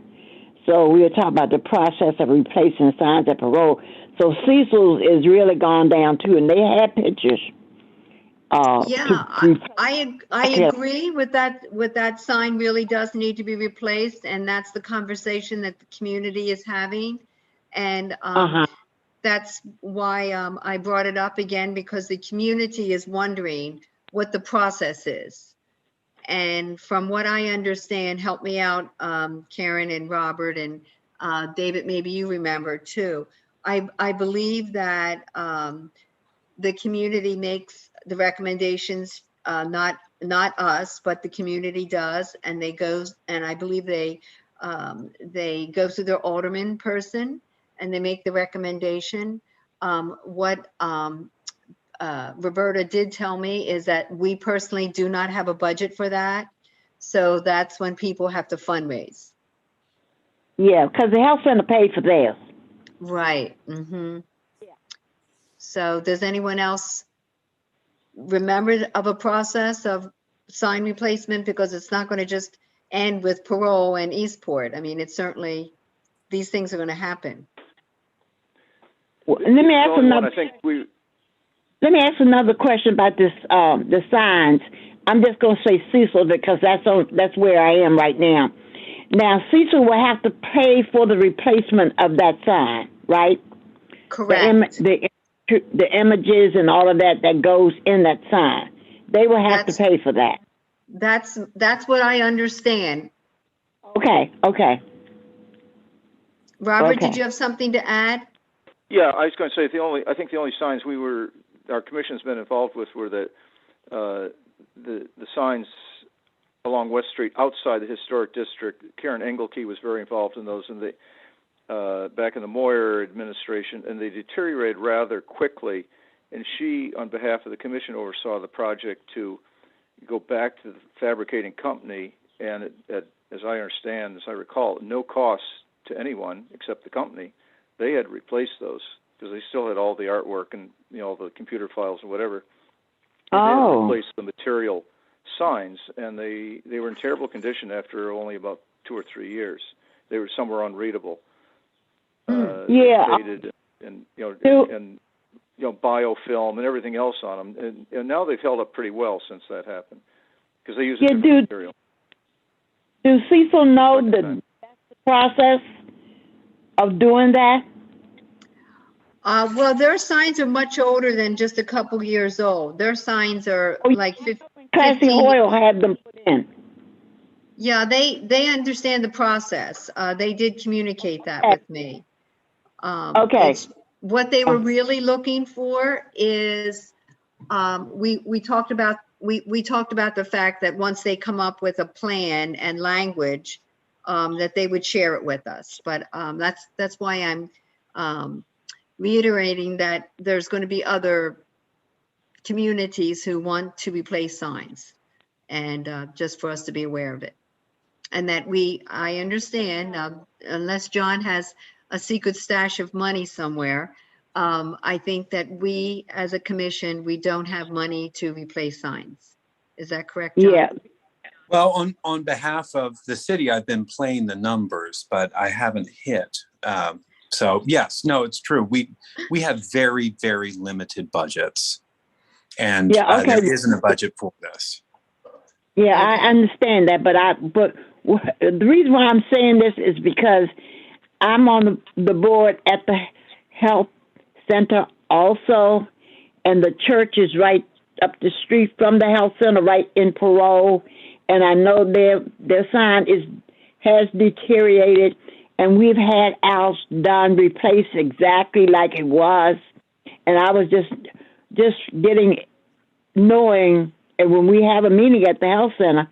So we were talking about the process of replacing signs at parole. So Cecil's is really gone down too, and they had pictures. I agree with that. With that sign really does need to be replaced, and that's the conversation that the community is having. And that's why I brought it up again, because the community is wondering what the process is. And from what I understand, help me out, Karen and Robert and David, maybe you remember too. I believe that the community makes the recommendations, not us, but the community does, and I believe they go through their alderman person and they make the recommendation. What Roberta did tell me is that we personally do not have a budget for that. So that's when people have to fundraise. Yeah, because the health center paid for theirs. Right. Mm-hmm. Yeah. So does anyone else remember of a process of sign replacement? Because it's not going to just end with parole and Eastport. I mean, it's certainly, these things are going to happen. Well, let me ask another question about this, the signs. I'm just going to say Cecil because that's where I am right now. Now, Cecil will have to pay for the replacement of that sign, right? Correct. The images and all of that goes in that sign. They will have to pay for that. That's what I understand. Okay. Robert, did you have something to add? Yeah, I was going to say I think the only signs our commission's been involved with were the signs along West Street outside the historic district. Karen Engelke was very involved in those back in the Moyer administration, and they deteriorated rather quickly. And she, on behalf of the commission, oversaw the project to go back to the fabricating company, and as I understand, as I recall, no cost to anyone except the company. They had replaced those because they still had all the artwork and all the computer files and whatever. And they had replaced the material signs, and they were in terrible condition after only about 2 or 3 years. They were somewhere unreadable. Faded and biofilm and everything else on them, and now they've held up pretty well since that happened because they use a different material. Do Cecil know that's the process of doing that? Well, their signs are much older than just a couple years old. Their signs are like 15. Classy Hoyle had them put in. Yeah, they understand the process. They did communicate that with me. What they were really looking for is we talked about the fact that once they come up with a plan and language, that they would share it with us. But that's why I'm reiterating that there's going to be other communities who want to replace signs, and just for us to be aware of it. And that I understand, unless John has a secret stash of money somewhere, I think that we as a commission, we don't have money to replace signs. Is that correct, John? Yeah. Well, on behalf of the city, I've been playing the numbers, but I haven't hit. So yes, no, it's true. We have very, very limited budgets, and there isn't a budget for this. Yeah, I understand that, but the reason why I'm saying this is because I'm on the board at the health center also, and the church is right up the street from the health center, right in Parole, and I know their sign has deteriorated, and we've had ours done, replaced exactly like it was, and I was just knowing, and when we have a meeting at the health center,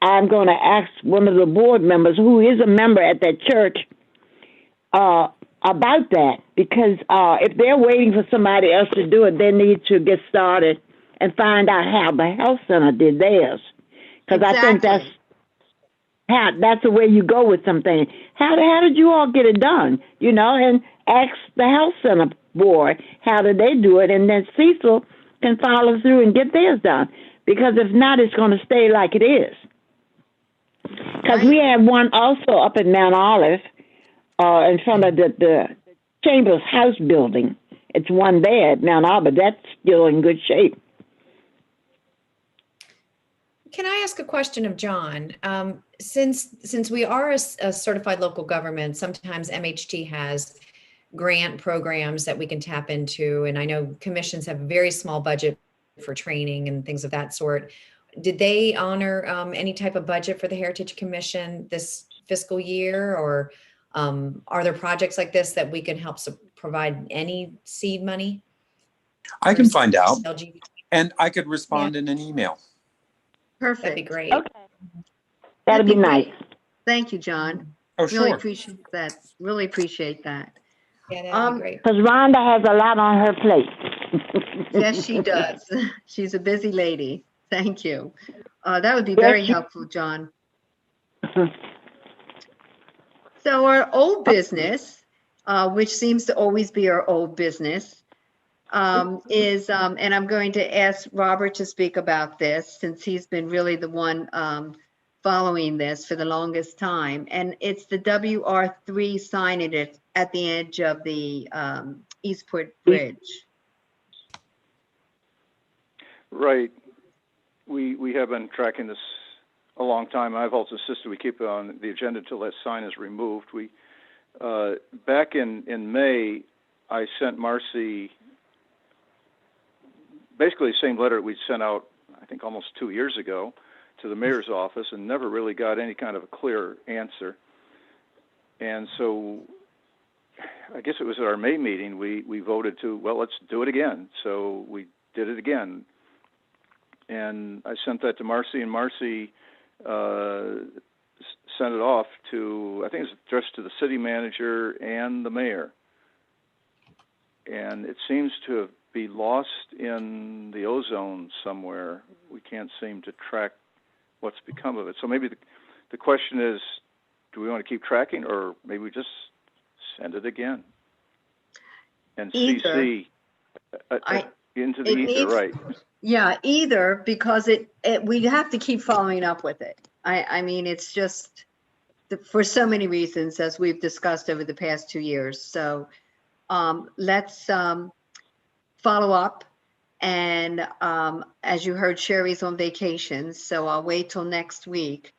I'm going to ask one of the board members who is a member at that church about that, because if they're waiting for somebody else to do it, they need to get started and find out how the health center did theirs. Because I think that's the way you go with something. How did you all get it done? You know, and ask the health center board how did they do it, and then Cecil can follow through and get theirs done. Because if not, it's going to stay like it is. Because we have one also up in Mount Olive, in front of the Chambers House building. It's one there at Mount Olive, but that's still in good shape. Can I ask a question of John? Since we are a certified local government, sometimes MHT has grant programs that we can tap into, and I know commissions have a very small budget for training and things of that sort. Did they honor any type of budget for the Heritage Commission this fiscal year, or are there projects like this that we can help provide any seed money? I can find out, LGBT? and I could respond in an email. Perfect. That'd be great. Okay. That'd be nice. Great. Thank you, John. Oh, Really sure. appreciate that. Really appreciate that. Yeah, that'd be great. Because Rhonda has a lot on her plate. Yes, she does. She's a busy lady. Thank you. That would be very helpful, John. So our old business, which seems to always be our old business, is, and I'm going to ask Robert to speak about this since he's been really the one following this for the longest time. And it's the WR3 sign at the edge of the Eastport Bridge. Right. We have been tracking this a long time. I've also insisted we keep it on the agenda until that sign is removed. We back in May, I sent Marcy basically the same letter we sent out, I think, almost 2 years ago to the mayor's office, and never really got any kind of a clear answer. And so I guess it was at our May meeting, we voted to, well, let's do it again. So we did it again. And I sent that to Marcy, and Marcy sent it off to, I think it's addressed to the city manager and the mayor. And it seems to be lost in the ozone somewhere. We can't seem to track what's become of it. So maybe the question is, do we want to keep tracking, or maybe we just send it again? And CC into the ether, right? Yeah, either, because we have to keep following up with it. I mean, it's just for so many reasons, as we've discussed over the past 2 years. So let's follow up. And as you heard, Sherry's on vacation, so I'll wait till next week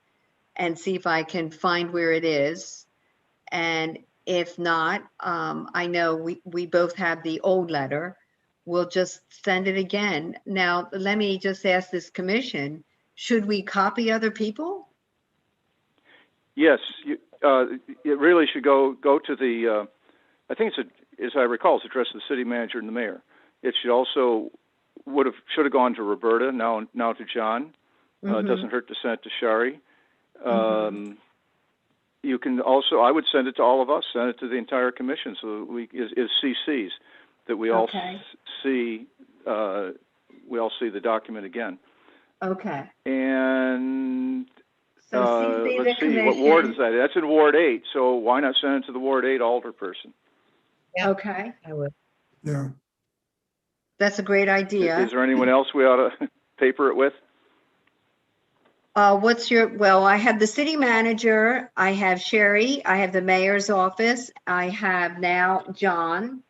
and see if I can find where it is. And if not, I know we both have the old letter. We'll just send it again. Now, let me just ask this commission, should we copy other people? Yes, it really should go to the, I think it's, as I recall, it's addressed to the city manager and the mayor. It should also, should have gone to Roberta, now to John. It doesn't hurt to send it to Shari. You can also, I would send it to all of us, send it to the entire commission, so is CCs, that we all see, we all see the document again. Okay. And so let's see, what ward is that? That's in Ward 8, so why not send it to the Ward 8 alderperson? Yeah. Okay. I would. Yeah. That's a great idea. Is there anyone else we ought to paper it with? Well, I have the city manager, I have Sherry, I have the mayor's office, I have now John.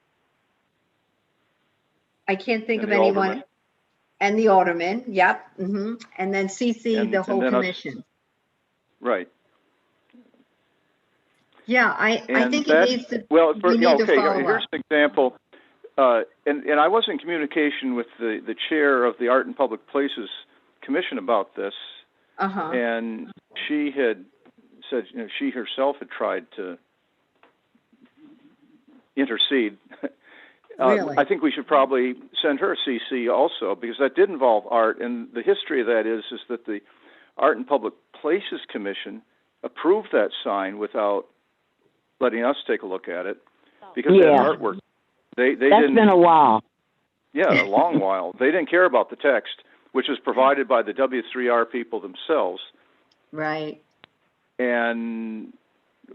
I can't think of anyone. Alderman. And the alderman, yep. And then CC, the whole commission. Right. Yeah, I think it needs to. Well, to follow here's up. an example. And I was in communication with the chair of the Art and Public Places Commission about this. And she had said, she herself had tried to intercede. Really? I think we should probably send her a CC also, because that did involve art, and the history of that is that the Art and Public Places Commission approved that sign without letting us take a look at it, because that artwork. They That's didn't. been a while. Yeah, a long while. They didn't care about the text, which was provided by the W3R people themselves, Right. and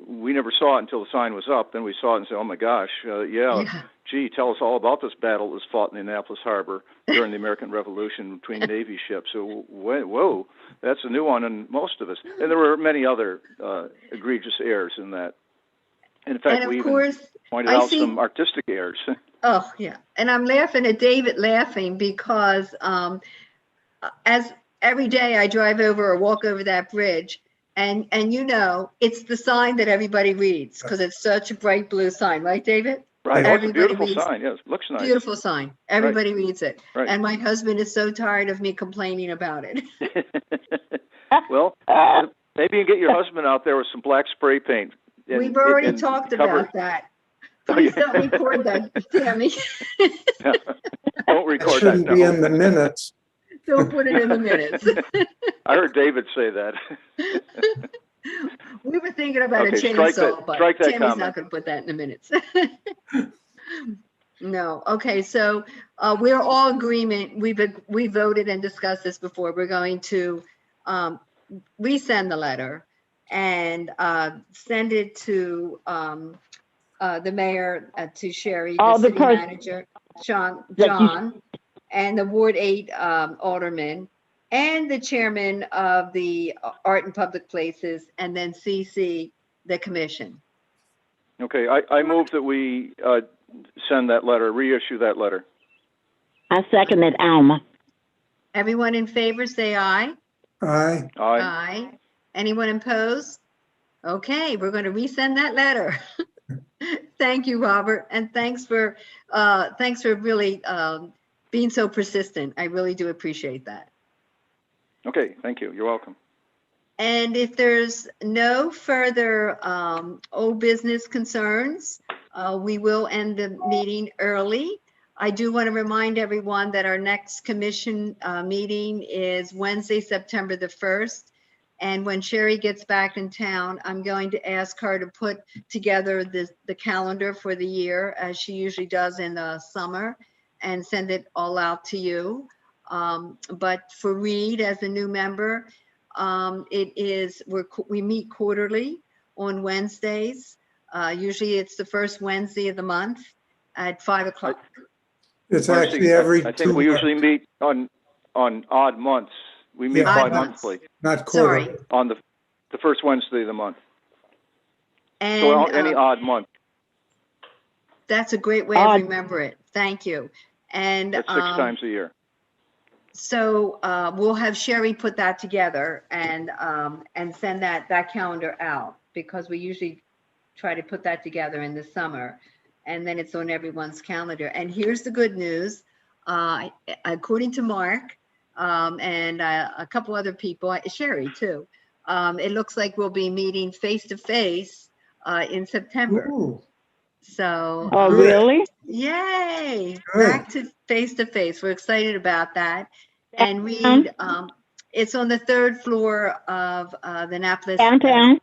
we never saw it until the sign was up. Then we saw it and said, "Oh my gosh, gee, tell us all about this battle that was fought in the Annapolis Harbor during the American Revolution between Navy ships." So, whoa, that's a new one on most of us. And there were many other egregious errors in that. And in fact, we even pointed out some artistic errors. Oh, yeah. And I'm laughing at David because as every day I drive over or walk over that bridge, and it's the sign that everybody reads because it's such a bright blue sign, right, David? Right. Oh, it's a beautiful sign. Yes, looks nice. Beautiful sign. Everybody reads it. Right. And my husband is so tired of me complaining about it. Well, maybe you can get your husband out there with some black spray paint. We've already talked about that. Please don't record that, Tammy. Don't record that. Shouldn't be in the minutes. Don't put it in the minutes. I heard David say that. We were thinking about a chainsaw, but Tammy's comment. not going to put that in the minutes. No. Okay. So we're all in agreement. We voted and discussed this before. We're going to resend the letter and send it to the mayor, to Sherry, the city manager, John, and the Ward 8 alderman, and the chairman of the Art and Public Places, and then CC the commission. Okay, I move that we send that letter, reissue that letter. I second it, Alma. Everyone in favor, say aye. Aye. Aye. Aye. Anyone opposed? Okay, we're going to resend that letter. Thank you, Robert, and thanks for really being so persistent. I really do appreciate that. Okay, thank you. You're welcome. And if there's no further old business concerns, we will end the meeting early. I do want to remind everyone that our next commission meeting is Wednesday, September the 1st. And when Sherry gets back in town, I'm going to ask her to put together the calendar for the year, as she usually does in the summer, and send it all out to you. But for Reed, as a new member, we meet quarterly on Wednesdays. Usually it's the first Wednesday of the month at 5 o'clock. It's actually every. I think we usually meet on odd months. We meet bi-monthly. Not quarterly. Sorry. On the first Wednesday of the month. And so any odd month. That's a great way to remember it. Thank you. And that's 6 times a year. So we'll have Sherry put that together and send that calendar out, because we usually try to put that together in the summer, and then it's on everyone's calendar. And here's the good news. According to Mark and a couple other people, Sherry too, it looks like we'll be meeting face-to-face in September. Ooh. So. Oh, really? Yay! Good. Back to face-to-face. We're excited about that. And Reed, it's on the 3rd floor of the Annapolis. Downtown?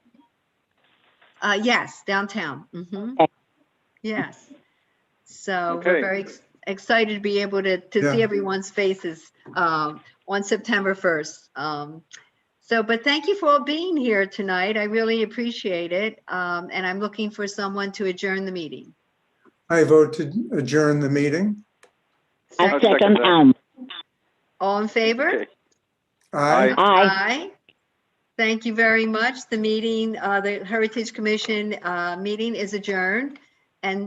Yes, downtown. Mm-hmm. Okay. Yes. So we're very excited to be able to see everyone's faces on September 1st. But thank you for all being here tonight. I really appreciate it. And I'm looking for someone to adjourn the meeting. I vote to adjourn the meeting. I second Alma. All in favor? Okay. Aye. Aye. Thank you very much. The meeting, the Heritage Commission meeting is adjourned. And